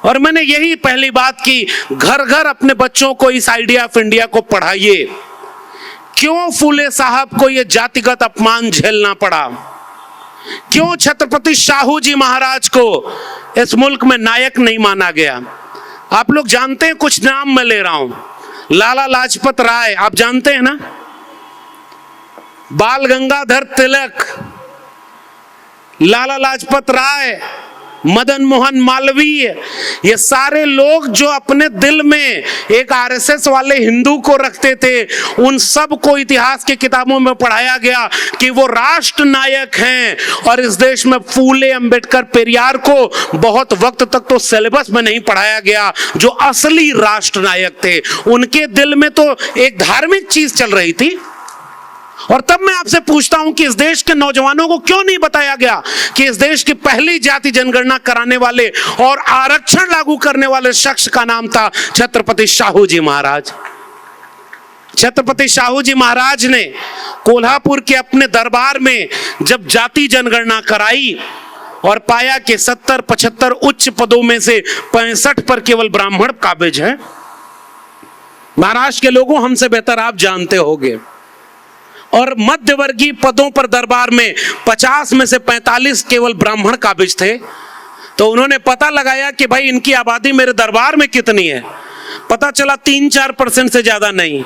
और मैंने यही पहली बात की, घर घर अपने बच्चों को इस आइडिया ऑफ इंडिया को पढ़ाइए। क्यों फूले साहब को यह जातिगत अपमान झेलना पड़ा? क्यों छत्रपति शाहू जी महाराज को इस मुल्क में नायक नहीं माना गया? आप लोग जानते हैं, कुछ नाम मैं ले रहा हूं। लाला लाजपत राय, आप जानते हैं ना? बाल गंगाधर तिलक, लाला लाजपत राय, मदन मोहन मालवीय, ये सारे लोग जो अपने दिल में एक आरएसएस वाले हिंदू को रखते थे, उन सब को इतिहास की किताबों में पढ़ाया गया कि वो राष्ट्र नायक हैं। और इस देश में फूले, अंबेडकर, पेरियार को बहुत वक्त तक तो सिलेबस में नहीं पढ़ाया गया, जो असली राष्ट्र नायक थे। उनके दिल में तो एक धार्मिक चीज चल रही थी। और तब मैं आपसे पूछता हूं कि इस देश के नौजवानों को क्यों नहीं बताया गया कि इस देश की पहली जाति जनगणना कराने वाले और आरक्षण लागू करने वाले शख्स का नाम था छत्रपति शाहू जी महाराज। छत्रपति शाहू जी महाराज ने कोल्हापुर के अपने दरबार में जब जाति जनगणना कराई और पाया कि 70-75 उच्च पदों में से 65 पर केवल ब्राह्मण काबिज हैं। महाराष्ट्र के लोगों, हमसे बेहतर आप जानते होंगे। और मध्यवर्गीय पदों पर दरबार में 50 में से 45 केवल ब्राह्मण काबिज थे। तो उन्होंने पता लगाया कि भाई इनकी आबादी मेरे दरबार में कितनी है। पता चला 3-4% से ज्यादा नहीं।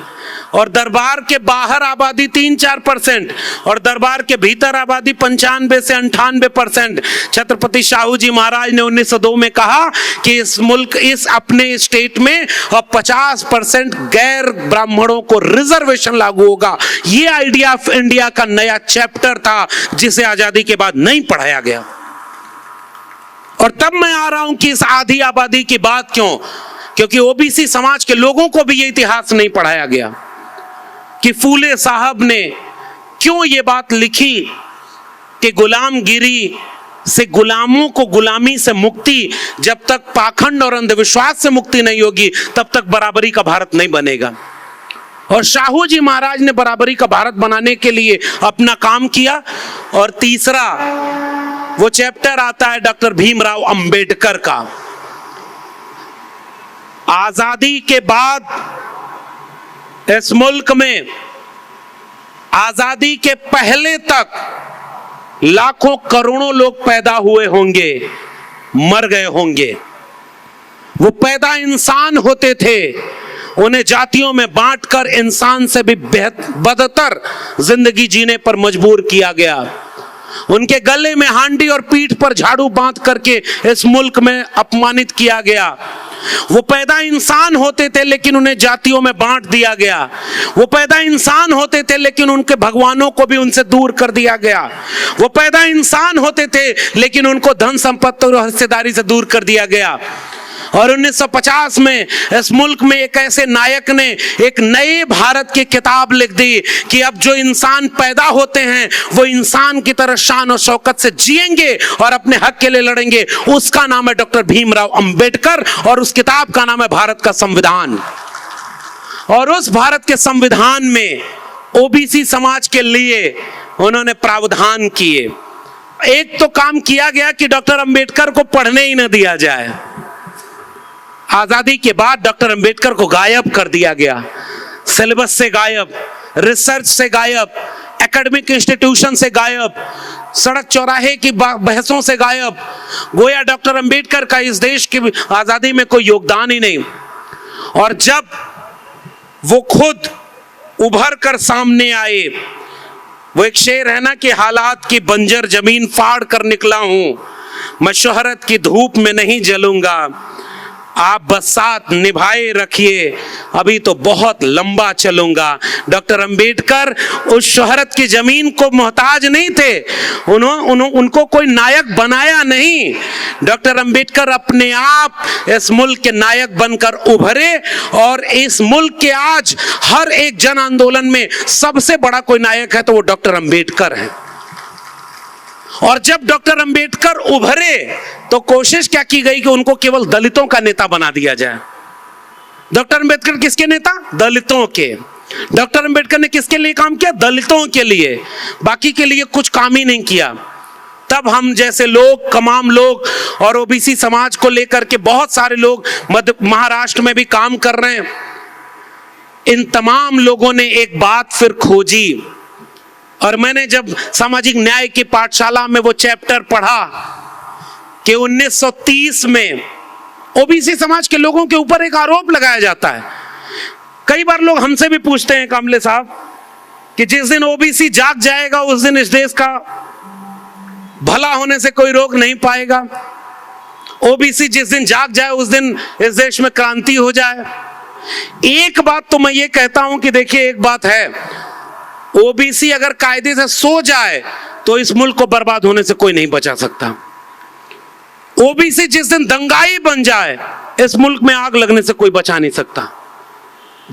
और दरबार के बाहर आबादी 3-4% और दरबार के भीतर आबादी 95 से 98%। छत्रपति शाहू जी महाराज ने 1902 में कहा कि इस मुल्क, इस अपने स्टेट में अब 50% गैर ब्राह्मणों को रिजर्वेशन लागू होगा। ये आइडिया ऑफ इंडिया का नया चैप्टर था जिसे आजादी के बाद नहीं पढ़ाया गया। और तब मैं आ रहा हूं कि इस आधी आबादी की बात क्यों, क्योंकि ओबीसी समाज के लोगों को भी ये इतिहास नहीं पढ़ाया गया कि फूले साहब ने क्यों ये बात लिखी कि गुलामगिरी से, गुलामों को गुलामी से मुक्ति, जब तक पाखंड और अंधविश्वास से मुक्ति नहीं होगी तब तक बराबरी का भारत नहीं बनेगा। और शाहू जी महाराज ने बराबरी का भारत बनाने के लिए अपना काम किया। और तीसरा वो चैप्टर आता है डॉक्टर भीमराव अंबेडकर का। आजादी के बाद इस मुल्क में, आजादी के पहले तक लाखों करोड़ों लोग पैदा हुए होंगे, मर गए होंगे। वो पैदा इंसान होते थे, उन्हें जातियों में बांटकर इंसान से भी बदतर जिंदगी जीने पर मजबूर किया गया। उनके गले में हांडी और पीठ पर झाड़ू बांध करके इस मुल्क में अपमानित किया गया। वो पैदा इंसान होते थे लेकिन उन्हें जातियों में बांट दिया गया। वो पैदा इंसान होते थे लेकिन उनके भगवानों को भी उनसे दूर कर दिया गया। वो पैदा इंसान होते थे लेकिन उनको धन संपत्ति और हिस्सेदारी से दूर कर दिया गया। और 1950 में इस मुल्क में एक ऐसे नायक ने एक नए भारत की किताब लिख दी कि अब जो इंसान पैदा होते हैं वो इंसान की तरह शान और शौकत से जिएंगे और अपने हक के लिए लड़ेंगे। उसका नाम है डॉक्टर भीमराव अंबेडकर और उस किताब का नाम है भारत का संविधान। और उस भारत के संविधान में ओबीसी समाज के लिए उन्होंने प्रावधान किए। एक तो काम किया गया कि डॉक्टर अंबेडकर को पढ़ने ही न दिया जाए। आजादी के बाद डॉक्टर अंबेडकर को गायब कर दिया गया, सिलेबस से गायब, रिसर्च से गायब, एकेडमिक इंस्टीट्यूशन से गायब, सड़क चौराहे की बहसों से गायब। गोया डॉक्टर अंबेडकर का इस देश की आजादी में कोई योगदान ही नहीं। और जब वो खुद उभर कर सामने आए, वो एक शेर है ना कि हालात की बंजर जमीन फाड़ कर निकला हूं, मैं शोहरत की धूप में नहीं जलूंगा, आप बस साथ निभाए रखिए, अभी तो बहुत लंबा चलूंगा। डॉक्टर अंबेडकर उस शोहरत की जमीन को मोहताज नहीं थे, उनको कोई नायक बनाया नहीं। डॉक्टर अंबेडकर अपने आप इस मुल्क के नायक बनकर उभरे और इस मुल्क के आज हर एक जन आंदोलन में सबसे बड़ा कोई नायक है तो वो डॉक्टर अंबेडकर है। और जब डॉक्टर अंबेडकर उभरे तो कोशिश क्या की गई कि उनको केवल दलितों का नेता बना दिया जाए। डॉक्टर अंबेडकर किसके नेता? दलितों के। डॉक्टर अंबेडकर ने किसके लिए काम किया? दलितों के लिए, बाकी के लिए कुछ काम ही नहीं किया। तब हम जैसे लोग, तमाम लोग और ओबीसी समाज को लेकर के बहुत सारे लोग महाराष्ट्र में भी काम कर रहे हैं। इन तमाम लोगों ने एक बात फिर खोजी और मैंने जब सामाजिक न्याय की पाठशाला में वो चैप्टर पढ़ा कि 1930 में ओबीसी समाज के लोगों के ऊपर एक आरोप लगाया जाता है। कई बार लोग हमसे भी पूछते हैं, कामले साहब कि जिस दिन ओबीसी जाग जाएगा उस दिन इस देश का भला होने से कोई रोक नहीं पाएगा। ओबीसी जिस दिन जाग जाए उस दिन इस देश में क्रांति हो जाए। एक बात तो मैं ये कहता हूं कि देखिए, एक बात है, ओबीसी अगर कायदे से सो जाए तो इस मुल्क को बर्बाद होने से कोई नहीं बचा सकता। ओबीसी जिस दिन दंगाई बन जाए इस मुल्क में आग लगने से कोई बचा नहीं सकता।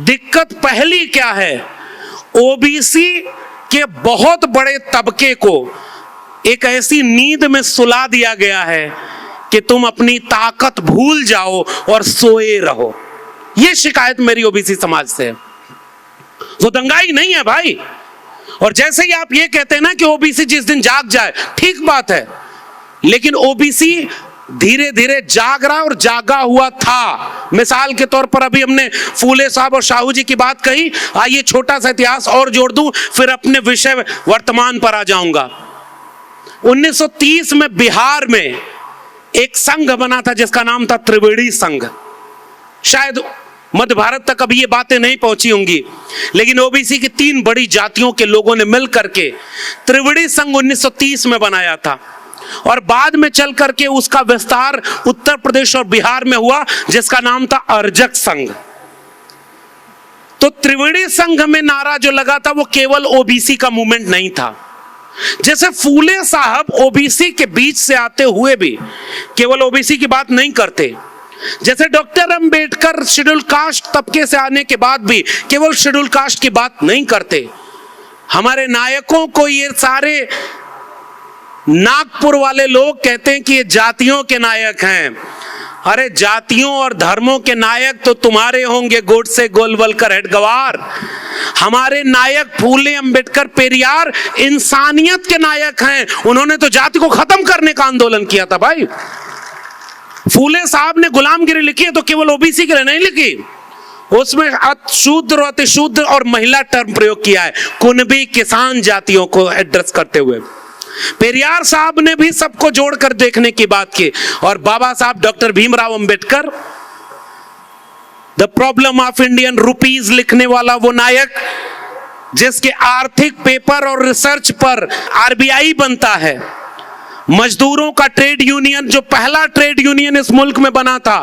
दिक्कत पहली क्या है, ओबीसी के बहुत बड़े तबके को एक ऐसी नींद में सुला दिया गया है कि तुम अपनी ताकत भूल जाओ और सोए रहो। यह शिकायत मेरी ओबीसी समाज से है। वो दंगाई नहीं है भाई। और जैसे ही आप ये कहते हैं ना कि ओबीसी जिस दिन जाग जाए, ठीक बात है, लेकिन ओबीसी धीरे धीरे जाग रहा और जागा हुआ था। मिसाल के तौर पर अभी हमने फूले साहब और शाहू जी की बात कही। आइए छोटा सा इतिहास और जोड़ दूं, फिर अपने विषय वर्तमान पर आ जाऊंगा। 1930 में बिहार में एक संघ बना था जिसका नाम था त्रिवेणी संघ। शायद मध्य भारत तक अभी ये बातें नहीं पहुंची होंगी, लेकिन ओबीसी की 3 बड़ी जातियों के लोगों ने मिल करके त्रिवेणी संघ 1930 में बनाया था। और बाद में चल करके उसका विस्तार उत्तर प्रदेश और बिहार में हुआ, जिसका नाम था अर्जक संघ। तो त्रिवेणी संघ में नारा जो लगा था वो केवल ओबीसी का मूवमेंट नहीं था। जैसे फूले साहब ओबीसी के बीच से आते हुए भी केवल ओबीसी की बात नहीं करते, जैसे डॉक्टर अंबेडकर शेड्यूल कास्ट तबके से आने के बाद भी केवल शेड्यूल कास्ट की बात नहीं करते। हमारे नायकों को ये सारे नागपुर वाले लोग कहते हैं कि ये जातियों के नायक हैं। अरे जातियों और धर्मों के नायक तो तुम्हारे होंगे, गोडसे गोलवलकर हेडगवार। हमारे नायक फूले अंबेडकर पेरियार इंसानियत के नायक हैं। उन्होंने तो जाति को खत्म करने का आंदोलन किया था भाई। फूले साहब ने गुलामगिरी लिखी है तो केवल ओबीसी के लिए नहीं लिखी, उसमें शूद्र अतिशूद्र और महिला टर्म प्रयोग किया है, कुनबी किसान जातियों को एड्रेस करते हुए। पेरियार साहब ने भी सबको जोड़कर देखने की बात की। और बाबा साहब doctor Bhimrao Ambedkar, the problem of Indian rupees लिखने वाला वो नायक जिसके आर्थिक पेपर और रिसर्च पर आरबीआई बनता है। मजदूरों का ट्रेड यूनियन, जो पहला ट्रेड यूनियन इस मुल्क में बना था,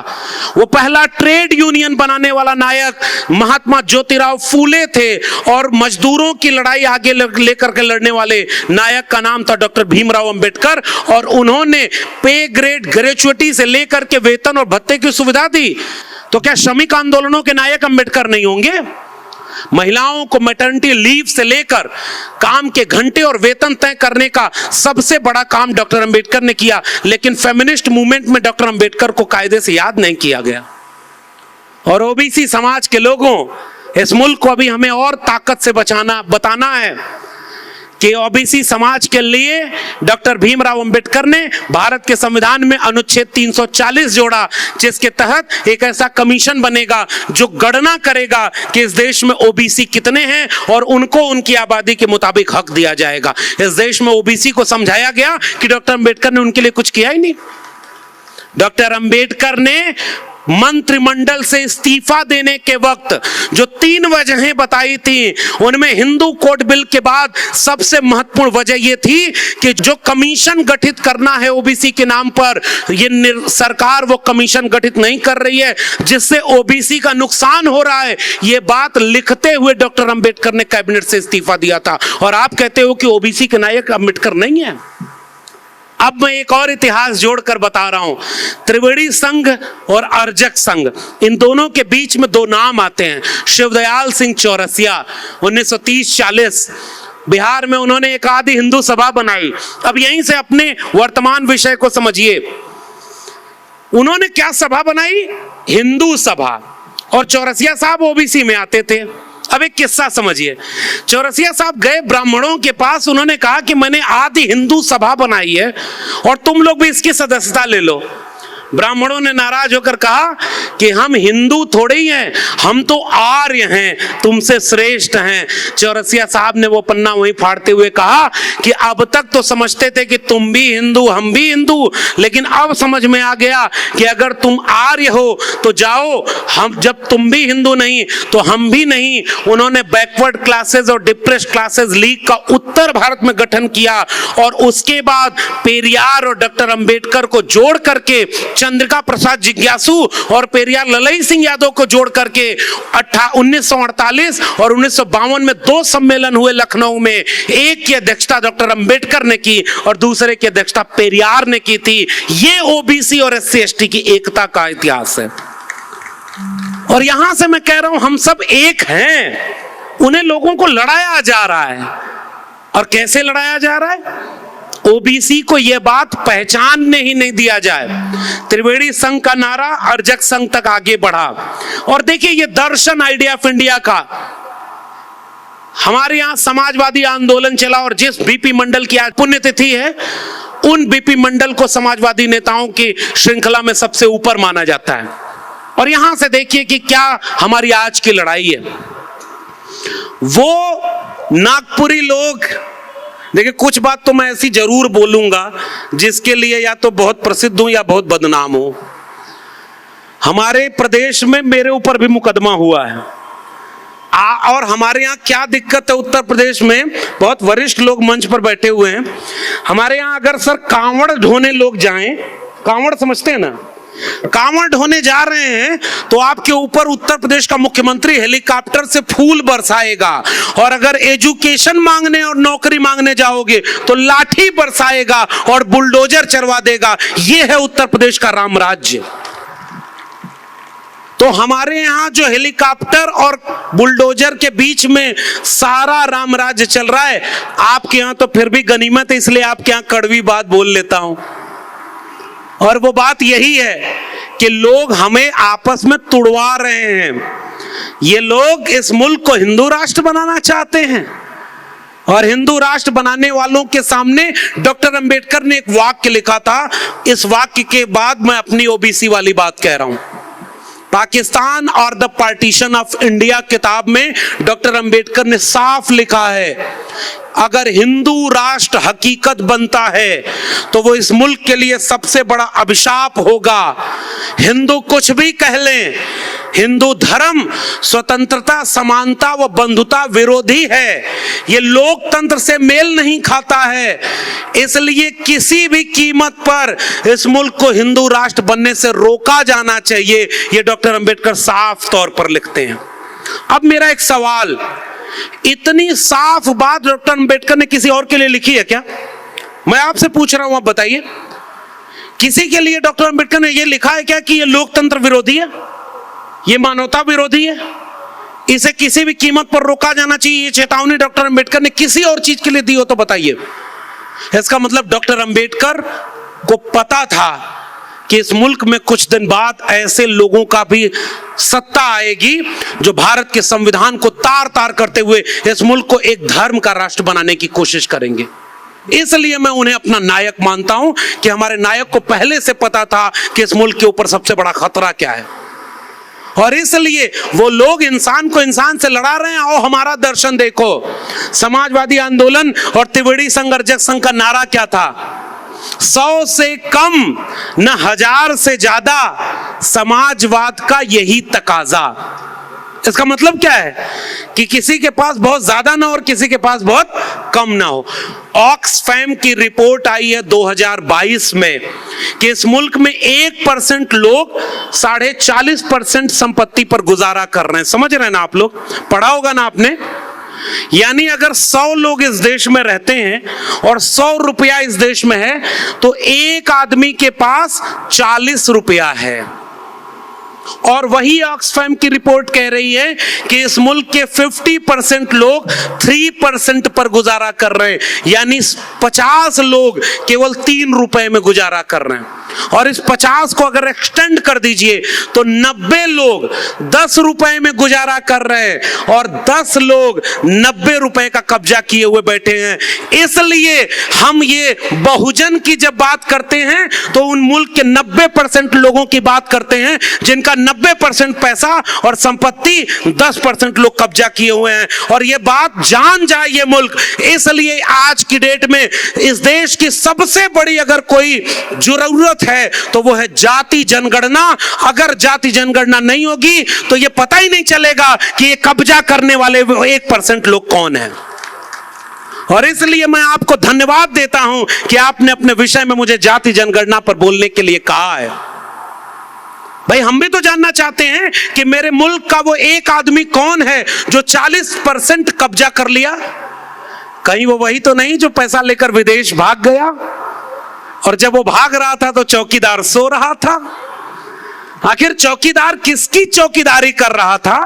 वो पहला ट्रेड यूनियन बनाने वाला नायक महात्मा ज्योतिराव फूले थे। और मजदूरों की लड़ाई आगे लेकर के लड़ने वाले नायक का नाम था डॉक्टर भीमराव अंबेडकर। और उन्होंने पे ग्रेड ग्रेचुइटी से लेकर के वेतन और भत्ते की सुविधा दी। तो क्या श्रमिक आंदोलनों के नायक अंबेडकर नहीं होंगे? महिलाओं को मैटरनिटी लीव से लेकर काम के घंटे और वेतन तय करने का सबसे बड़ा काम डॉक्टर अंबेडकर ने किया। लेकिन फेमिनिस्ट मूवमेंट में डॉक्टर अंबेडकर को कायदे से याद नहीं किया गया। और ओबीसी समाज के लोगों, इस मुल्क को अभी हमें और ताकत से बताना है कि ओबीसी समाज के लिए डॉक्टर भीमराव अंबेडकर ने भारत के संविधान में अनुच्छेद 340 जोड़ा, जिसके तहत एक ऐसा कमीशन बनेगा जो गणना करेगा कि इस देश में ओबीसी कितने हैं और उनको उनकी आबादी के मुताबिक हक दिया जाएगा। इस देश में ओबीसी को समझाया गया कि डॉक्टर अंबेडकर ने उनके लिए कुछ किया ही नहीं। डॉक्टर अंबेडकर ने मंत्रिमंडल से इस्तीफा देने के वक्त जो 3 वजहें बताई थी, उनमें हिंदू कोड बिल के बाद सबसे महत्वपूर्ण वजह यह थी कि जो कमीशन गठित करना है ओबीसी के नाम पर, ये सरकार वो कमीशन गठित नहीं कर रही है, जिससे ओबीसी का नुकसान हो रहा है। ये बात लिखते हुए डॉक्टर अंबेडकर ने कैबिनेट से इस्तीफा दिया था। और आप कहते हो कि ओबीसी के नायक अंबेडकर नहीं है। अब मैं एक और इतिहास जोड़कर बता रहा हूं। त्रिवेणी संघ और अर्जक संघ, इन दोनों के बीच में 2 नाम आते हैं। शिवदयाल सिंह चौरसिया 1930-40 बिहार में उन्होंने एक आदि हिंदू सभा बनाई। अब यहीं से अपने वर्तमान विषय को समझिए। उन्होंने क्या सभा बनाई? हिंदू सभा। और चौरसिया साहब ओबीसी में आते थे। अब एक किस्सा समझिए। चौरसिया साहब गए ब्राह्मणों के पास, उन्होंने कहा कि मैंने आदि हिंदू सभा बनाई है और तुम लोग भी इसकी सदस्यता ले लो। ब्राह्मणों ने नाराज होकर कहा कि हम हिंदू थोड़े ही हैं, हम तो आर्य हैं, तुमसे श्रेष्ठ हैं। चौरसिया साहब ने वो पन्ना वहीं फाड़ते हुए कहा कि अब तक तो समझते थे कि तुम भी हिंदू हम भी हिंदू, लेकिन अब समझ में आ गया कि अगर तुम आर्य हो तो जाओ, हम जब तुम भी हिंदू नहीं तो हम भी नहीं। उन्होंने बैकवर्ड क्लासेस और डिप्रेस्ड क्लासेस लीग का उत्तर भारत में गठन किया और उसके बाद पेरियार और डॉक्टर अंबेडकर को जोड़ करके, चंद्रिका प्रसाद जिज्ञासु और पेरियार ललई सिंह यादव को जोड़ करके 1948 और 1952 में 2 सम्मेलन हुए लखनऊ में। एक की अध्यक्षता डॉक्टर अंबेडकर ने की और दूसरे की अध्यक्षता पेरियार ने की थी। ये ओबीसी और एससी एसटी की एकता का इतिहास है। और यहां से मैं कह रहा हूं हम सब एक हैं। उन्हें लोगों को लड़ाया जा रहा है। और कैसे लड़ाया जा रहा है? ओबीसी को यह बात पहचानने ही नहीं दिया जाए। त्रिवेणी संघ का नारा अर्जक संघ तक आगे बढ़ा। और देखिए ये दर्शन आइडिया ऑफ इंडिया का, हमारे यहां समाजवादी आंदोलन चला और जिस बीपी मंडल की आज पुण्यतिथि है, उन बीपी मंडल को समाजवादी नेताओं की श्रृंखला में सबसे ऊपर माना जाता है। और यहां से देखिए कि क्या हमारी आज की लड़ाई है। वो नागपुरी लोग, देखिए कुछ बात तो मैं ऐसी जरूर बोलूंगा जिसके लिए या तो बहुत प्रसिद्ध हूं या बहुत बदनाम हूं। हमारे प्रदेश में मेरे ऊपर भी मुकदमा हुआ है। और हमारे यहाँ क्या दिक्कत है उत्तर प्रदेश में, बहुत वरिष्ठ लोग मंच पर बैठे हुए हैं। हमारे यहाँ अगर सर कांवड़ ढोने लोग जाएं, कांवड़ समझते हैं ना, कांवड़ ढोने जा रहे हैं तो आपके ऊपर उत्तर प्रदेश का मुख्यमंत्री हेलीकॉप्टर से फूल बरसाएगा। और अगर एजुकेशन मांगने और नौकरी मांगने जाओगे तो लाठी बरसाएगा और बुलडोजर चलवा देगा। यह है उत्तर प्रदेश का राम राज्य। तो हमारे यहां जो हेलीकॉप्टर और बुलडोजर के बीच में सारा राम राज्य चल रहा है, आपके यहां तो फिर भी गनीमत है, इसलिए आपके यहां कड़वी बात बोल लेता हूं। और वो बात यही है कि लोग हमें आपस में तुड़वा रहे हैं। ये लोग इस मुल्क को हिंदू राष्ट्र बनाना चाहते हैं। और हिंदू राष्ट्र बनाने वालों के सामने डॉक्टर अंबेडकर ने एक वाक्य लिखा था। इस वाक्य के बाद मैं अपनी ओबीसी वाली बात कह रहा हूं। पाकिस्तान और द पार्टीशन ऑफ इंडिया किताब में डॉक्टर अंबेडकर ने साफ लिखा है, अगर हिंदू राष्ट्र हकीकत बनता है तो वो इस मुल्क के लिए सबसे बड़ा अभिशाप होगा। हिंदू कुछ भी कह लें, हिंदू धर्म स्वतंत्रता, समानता व बंधुता विरोधी है। ये लोकतंत्र से मेल नहीं खाता है। इसलिए किसी भी कीमत पर इस मुल्क को हिंदू राष्ट्र बनने से रोका जाना चाहिए। ये डॉक्टर अंबेडकर साफ तौर पर लिखते हैं। अब मेरा एक सवाल, इतनी साफ बात डॉक्टर अंबेडकर ने किसी और के लिए लिखी है क्या? मैं आपसे पूछ रहा हूं, आप बताइए। किसी के लिए डॉक्टर अंबेडकर ने यह लिखा है क्या कि यह लोकतंत्र विरोधी है, ये मानवता विरोधी है, इसे किसी भी कीमत पर रोका जाना चाहिए? ये चेतावनी डॉक्टर अंबेडकर ने किसी और चीज के लिए दी हो तो बताइए। इसका मतलब डॉक्टर अंबेडकर को पता था कि इस मुल्क में कुछ दिन बाद ऐसे लोगों का भी सत्ता आएगी जो भारत के संविधान को तार तार करते हुए इस मुल्क को एक धर्म का राष्ट्र बनाने की कोशिश करेंगे। इसलिए मैं उन्हें अपना नायक मानता हूं कि हमारे नायक को पहले से पता था कि इस मुल्क के ऊपर सबसे बड़ा खतरा क्या है। और इसलिए वो लोग इंसान को इंसान से लड़ा रहे हैं। और हमारा दर्शन देखो, समाजवादी आंदोलन और त्रिवेणी संघ अर्जक संघ का नारा क्या था? 100 से कम न 1000 से ज्यादा, समाजवाद का यही तकाजा। इसका मतलब क्या है कि किसी के पास बहुत ज्यादा ना हो और किसी के पास बहुत कम ना हो। ऑक्सफैम की रिपोर्ट आई है 2022 में कि इस मुल्क में 1% लोग 40.5% संपत्ति पर गुजारा कर रहे हैं। समझ रहे हैं ना आप लोग? पढ़ा होगा ना आपने? यानी अगर 100 लोग इस देश में रहते हैं और 100 रुपया इस देश में है तो एक आदमी के पास 40 रुपया है। और वही ऑक्सफैम की रिपोर्ट कह रही है कि इस मुल्क के 50% लोग 3% पर गुजारा कर रहे हैं, यानी 50 लोग केवल 3 रुपए में गुजारा कर रहे हैं। और इस 50 को अगर एक्सटेंड कर दीजिए तो 90 लोग 10 रुपए में गुजारा कर रहे हैं और 10 लोग 90 रुपए का कब्जा किए हुए बैठे हैं। इसलिए हम ये बहुजन की जब बात करते हैं तो उन मुल्क के 90% लोगों की बात करते हैं जिनका 90% पैसा और संपत्ति 10% लोग कब्जा किए हुए हैं। और ये बात जान जाए ये मुल्क। इसलिए आज की डेट में इस देश की सबसे बड़ी अगर कोई जरूरत है तो वो है जाति जनगणना। अगर जाति जनगणना नहीं होगी तो ये पता ही नहीं चलेगा कि ये कब्जा करने वाले 1% लोग कौन हैं। और इसलिए मैं आपको धन्यवाद देता हूं कि आपने अपने विषय में मुझे जाति जनगणना पर बोलने के लिए कहा है। भाई हम भी तो जानना चाहते हैं कि मेरे मुल्क का वो एक आदमी कौन है जो 40% कब्जा कर लिया। कहीं वो वही तो नहीं जो पैसा लेकर विदेश भाग गया और जब वो भाग रहा था तो चौकीदार सो रहा था। आखिर चौकीदार किसकी चौकीदारी कर रहा था?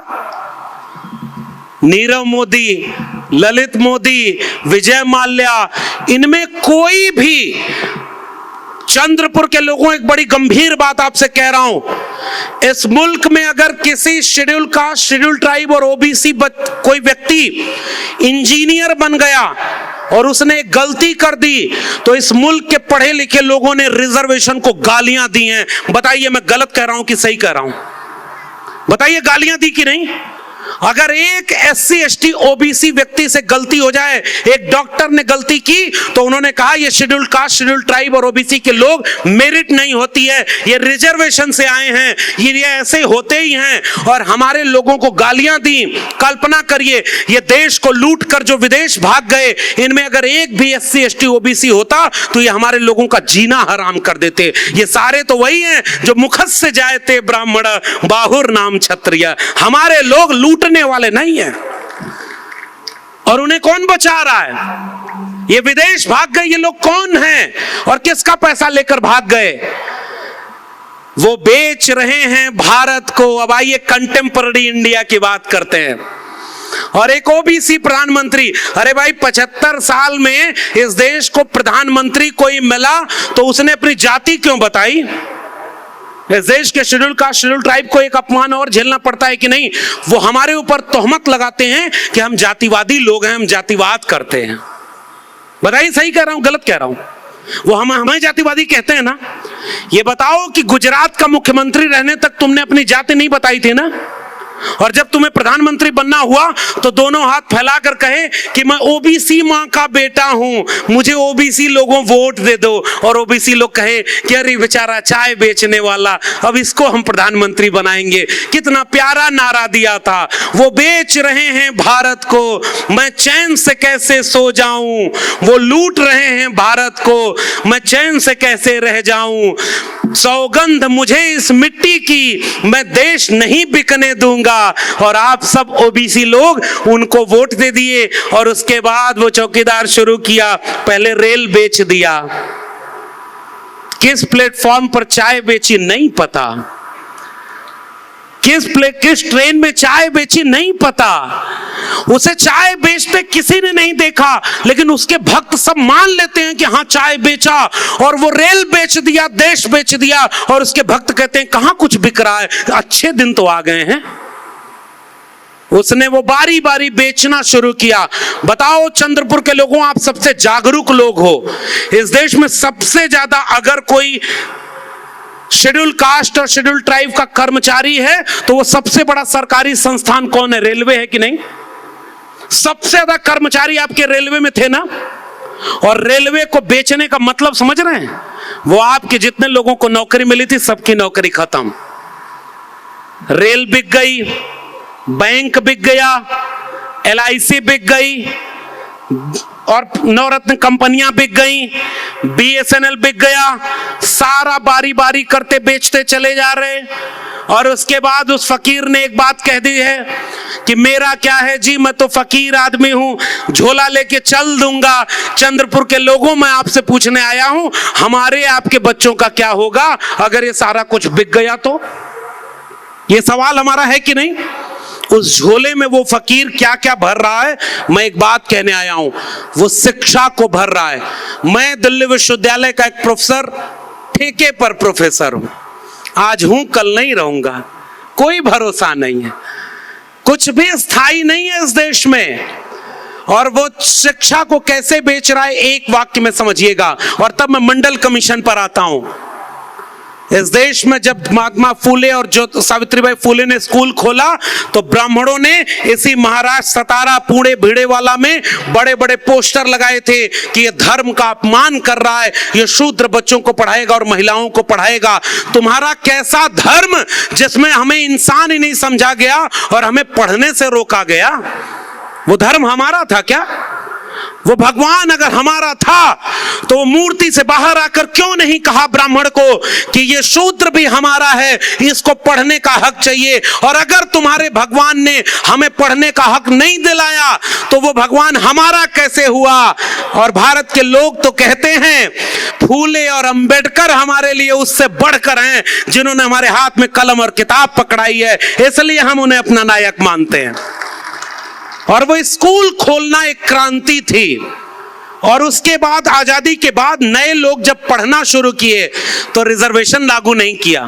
नीरव मोदी, ललित मोदी, विजय माल्या, इनमें कोई भी। चंद्रपुर के लोगों, एक बड़ी गंभीर बात आपसे कह रहा हूं, इस मुल्क में अगर किसी शेड्यूल कास्ट, शेड्यूल ट्राइब और ओबीसी कोई व्यक्ति इंजीनियर बन गया और उसने एक गलती कर दी तो इस मुल्क के पढ़े लिखे लोगों ने रिजर्वेशन को गालियां दी हैं। बताइए मैं गलत कह रहा हूं कि सही कह रहा हूं? बताइए गालियां दी कि नहीं? अगर एक SC ST OBC व्यक्ति से गलती हो जाए, एक डॉक्टर ने गलती की तो उन्होंने कहा ये शेड्यूल कास्ट, शेड्यूल ट्राइब और OBC के लोग मेरिट नहीं होती है, ये रिजर्वेशन से आए हैं, ये ऐसे होते ही हैं, और हमारे लोगों को गालियां दी। कल्पना करिए ये देश को लूट कर जो विदेश भाग गए, इनमें अगर एक भी SC ST OBC होता तो ये हमारे लोगों का जीना हराम कर देते। ये सारे तो वही हैं जो मुखत से जाए थे ब्राह्मण, बाहुर नाम क्षत्रिय। हमारे लोग लूटने वाले नहीं है। और उन्हें कौन बचा रहा है? ये विदेश भाग गए ये लोग कौन हैं और किसका पैसा लेकर भाग गए? वो बेच रहे हैं भारत को। अब आइए कंटेम्पररी इंडिया की बात करते हैं। और एक ओबीसी प्रधानमंत्री, अरे भाई 75 साल में इस देश को प्रधानमंत्री कोई मिला तो उसने अपनी जाति क्यों बताई? इस देश के शेड्यूल कास्ट, शेड्यूल ट्राइब को एक अपमान और झेलना पड़ता है कि नहीं? वो हमारे ऊपर तोहमत लगाते हैं कि हम जातिवादी लोग हैं, हम जातिवाद करते हैं। बताइए सही कह रहा हूं गलत कह रहा हूं? वो हमें जातिवादी कहते हैं ना। ये बताओ कि गुजरात का मुख्यमंत्री रहने तक तुमने अपनी जाति नहीं बताई थी ना, और जब तुम्हें प्रधानमंत्री बनना हुआ तो दोनों हाथ फैलाकर कहे कि मैं ओबीसी मां का बेटा हूं, मुझे ओबीसी लोगों वोट दे दो, और ओबीसी लोग कहे कि अरे बेचारा चाय बेचने वाला, अब इसको हम प्रधानमंत्री बनाएंगे। कितना प्यारा नारा दिया था। वो बेच रहे हैं भारत को, मैं चैन से कैसे सो जाऊं, वो लूट रहे हैं भारत को, मैं चैन से कैसे रह जाऊं, सौगंध मुझे इस मिट्टी की, मैं देश नहीं बिकने दूंगा। और आप सब ओबीसी लोग उनको वोट दे दिए और उसके बाद वो चौकीदार शुरू किया। पहले रेल बेच दिया, किस प्लेटफॉर्म पर चाय बेची नहीं पता, किस ट्रेन में चाय बेची नहीं पता, उसे चाय बेचते किसी ने नहीं देखा, लेकिन उसके भक्त सब मान लेते हैं कि हाँ चाय बेचा, और वो रेल बेच दिया, देश बेच दिया, और उसके भक्त कहते हैं कहां कुछ बिक रहा है, अच्छे दिन तो आ गए हैं। उसने वो बारी बारी बेचना शुरू किया। बताओ चंद्रपुर के लोगों, आप सबसे जागरूक लोग हो, इस देश में सबसे ज्यादा अगर कोई शेड्यूल कास्ट और शेड्यूल ट्राइब का कर्मचारी है तो वो सबसे बड़ा सरकारी संस्थान कौन है? रेलवे है कि नहीं? सबसे ज्यादा कर्मचारी आपके रेलवे में थे ना। और रेलवे को बेचने का मतलब समझ रहे हैं? वो आपके जितने लोगों को नौकरी मिली थी सबकी नौकरी खत्म। रेल बिक गई, बैंक बिक गया, LIC बिक गई, और नवरत्न कंपनियां बिक गई, BSNL बिक गया। सारा बारी बारी करते बेचते चले जा रहे। और उसके बाद उस फकीर ने एक बात कह दी है कि मेरा क्या है जी, मैं तो फकीर आदमी हूं, झोला लेके चल दूंगा। चंद्रपुर के लोगों, मैं आपसे पूछने आया हूं, हमारे आपके बच्चों का क्या होगा अगर ये सारा कुछ बिक गया तो? ये सवाल हमारा है कि नहीं? उस झोले में वो फकीर क्या क्या भर रहा है? मैं एक बात कहने आया हूं, वो शिक्षा को भर रहा है। मैं दिल्ली विश्वविद्यालय का एक प्रोफेसर ठेके पर प्रोफेसर हूं, आज हूं कल नहीं रहूंगा, कोई भरोसा नहीं है, कुछ भी स्थायी नहीं है इस देश में। और वो शिक्षा को कैसे बेच रहा है एक वाक्य में समझिएगा। और तब मैं मंडल कमीशन पर आता हूं। इस देश में जब महात्मा फूले और जो सावित्रीबाई फूले ने स्कूल खोला तो ब्राह्मणों ने इसी महाराष्ट्र सतारा पुणे भिड़ेवाला में बड़े बड़े पोस्टर लगाए थे कि ये धर्म का अपमान कर रहा है, ये शूद्र बच्चों को पढ़ाएगा और महिलाओं को पढ़ाएगा। तुम्हारा कैसा धर्म जिसमें हमें इंसान ही नहीं समझा गया और हमें पढ़ने से रोका गया? वो धर्म हमारा था क्या? वो भगवान अगर हमारा था तो वो मूर्ति से बाहर आकर क्यों नहीं कहा ब्राह्मण को कि ये शूद्र भी हमारा है, इसको पढ़ने का हक चाहिए? और अगर तुम्हारे भगवान ने हमें पढ़ने का हक नहीं दिलाया तो वो भगवान हमारा कैसे हुआ? और भारत के लोग तो कहते हैं फूले और अंबेडकर हमारे लिए उससे बढ़कर हैं जिन्होंने हमारे हाथ में कलम और किताब पकड़ाई है, इसलिए हम उन्हें अपना नायक मानते हैं। और वो स्कूल खोलना एक क्रांति थी। और उसके बाद आजादी के बाद नए लोग जब पढ़ना शुरू किए तो रिजर्वेशन लागू नहीं किया।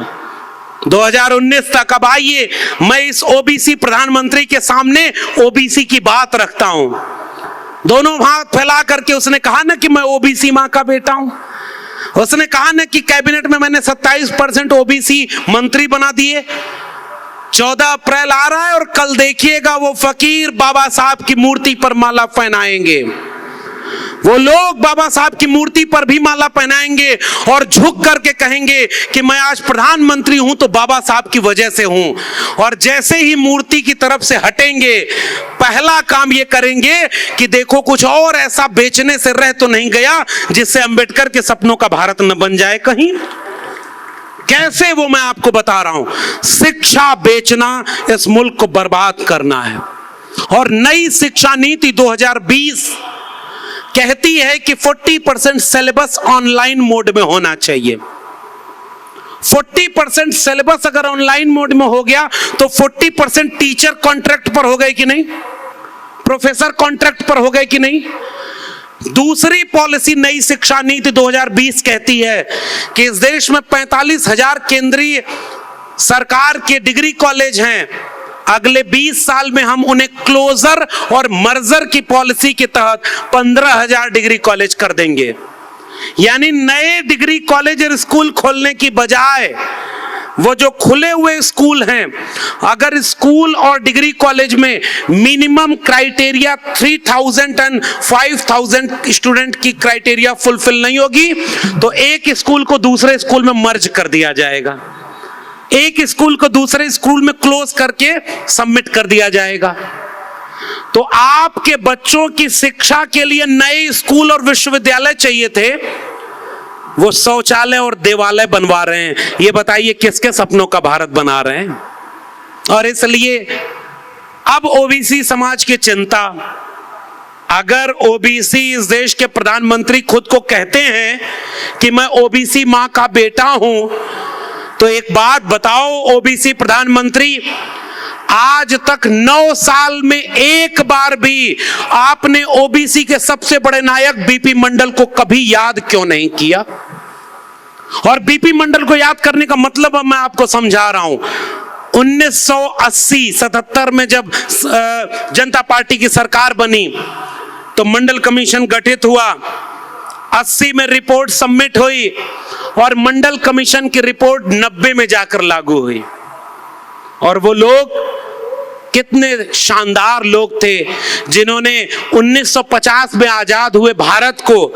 2019 तक अब आइए मैं इस ओबीसी प्रधानमंत्री के सामने ओबीसी की बात रखता हूं। दोनों हाथ फैला करके उसने कहा ना कि मैं ओबीसी मां का बेटा हूं। उसने कहा ना कि कैबिनेट में मैंने 27% ओबीसी मंत्री बना दिए। 14 अप्रैल आ रहा है और कल देखिएगा वो फकीर बाबा साहब की मूर्ति पर माला पहनाएंगे। वो लोग बाबा साहब की मूर्ति पर भी माला पहनाएंगे और झुक करके कहेंगे कि मैं आज प्रधानमंत्री हूं तो बाबा साहब की वजह से हूं। और जैसे ही मूर्ति की तरफ से हटेंगे पहला काम ये करेंगे कि देखो कुछ और ऐसा बेचने से रह तो नहीं गया जिससे अंबेडकर के सपनों का भारत न बन जाए कहीं। कैसे वो मैं आपको बता रहा हूं। शिक्षा बेचना इस मुल्क को बर्बाद करना है। और नई शिक्षा नीति 2020 कहती है कि 40% सिलेबस ऑनलाइन मोड में होना चाहिए। 40% सिलेबस अगर ऑनलाइन मोड में हो गया तो 40% टीचर कॉन्ट्रैक्ट पर हो गए कि नहीं, प्रोफेसर कॉन्ट्रैक्ट पर हो गए कि नहीं। दूसरी पॉलिसी नई शिक्षा नीति 2020 कहती है कि इस देश में 45,000 केंद्रीय सरकार के डिग्री कॉलेज हैं। अगले 20 साल में हम उन्हें क्लोजर और मर्जर की पॉलिसी के तहत 15,000 डिग्री कॉलेज कर देंगे। यानी नए डिग्री कॉलेज और स्कूल खोलने की बजाय वो जो खुले हुए स्कूल हैं, अगर स्कूल और डिग्री कॉलेज में मिनिमम क्राइटेरिया 3,000 एंड 5,000 स्टूडेंट की क्राइटेरिया फुलफिल नहीं होगी तो एक स्कूल को दूसरे स्कूल में मर्ज कर दिया जाएगा, एक स्कूल को दूसरे स्कूल में क्लोज करके सबमिट कर दिया जाएगा। तो आपके बच्चों की शिक्षा के लिए नए स्कूल और विश्वविद्यालय चाहिए थे, वो शौचालय और देवालय बनवा रहे हैं। ये बताइए किसके सपनों का भारत बना रहे हैं। और इसलिए अब ओबीसी समाज की चिंता, अगर ओबीसी इस देश के प्रधानमंत्री खुद को कहते हैं कि मैं ओबीसी मां का बेटा हूं, तो एक बात बताओ ओबीसी प्रधानमंत्री, आज तक 9 साल में एक बार भी आपने ओबीसी के सबसे बड़े नायक बीपी मंडल को कभी याद क्यों नहीं किया? और बीपी मंडल को याद करने का मतलब मैं आपको समझा रहा हूं। 1980-77 में जब जनता पार्टी की सरकार बनी तो मंडल कमीशन गठित हुआ। 80 में रिपोर्ट सबमिट हुई और मंडल कमीशन की रिपोर्ट 90 में जाकर लागू हुई। और वो लोग कितने शानदार लोग थे जिन्होंने 1950 में आजाद हुए भारत को,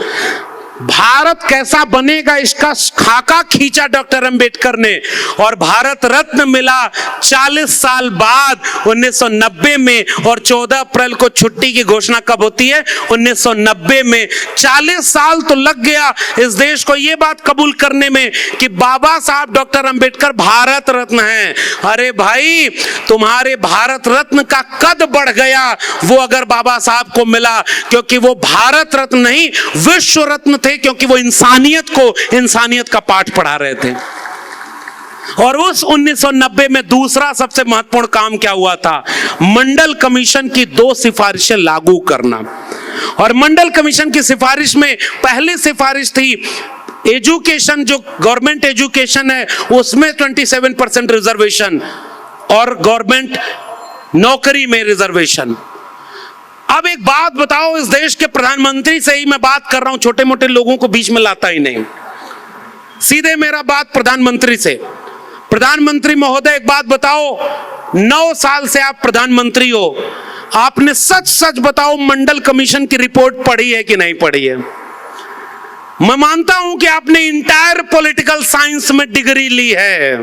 भारत कैसा बनेगा इसका खाका खींचा डॉक्टर अंबेडकर ने, और भारत रत्न मिला 40 साल बाद 1990 में। और 14 अप्रैल को छुट्टी की घोषणा कब होती है? 1990 में। 40 साल तो लग गया इस देश को ये बात कबूल करने में कि बाबा साहब डॉक्टर अंबेडकर भारत रत्न हैं। अरे भाई, तुम्हारे भारत रत्न का कद बढ़ गया वो अगर बाबा साहब को मिला, क्योंकि वो भारत रत्न नहीं विश्व रत्न थे, क्योंकि वो इंसानियत का पाठ पढ़ा रहे थे। और उस 1990 में दूसरा सबसे महत्वपूर्ण काम क्या हुआ था? मंडल कमीशन की 2 सिफारिशें लागू करना। और मंडल कमीशन की सिफारिश में पहली सिफारिश थी एजुकेशन, जो गवर्नमेंट एजुकेशन है उसमें 27% रिजर्वेशन और गवर्नमेंट नौकरी में रिजर्वेशन। अब एक बात बताओ, इस देश के प्रधानमंत्री से ही मैं बात कर रहा हूं, छोटे मोटे लोगों को बीच में लाता ही नहीं, सीधे मेरा बात प्रधानमंत्री से। प्रधानमंत्री महोदय, एक बात बताओ, 9 साल से आप प्रधानमंत्री हो, आपने सच सच बताओ मंडल कमीशन की रिपोर्ट पढ़ी है कि नहीं पढ़ी है? मैं मानता हूं कि आपने इंटायर पॉलिटिकल साइंस में डिग्री ली है,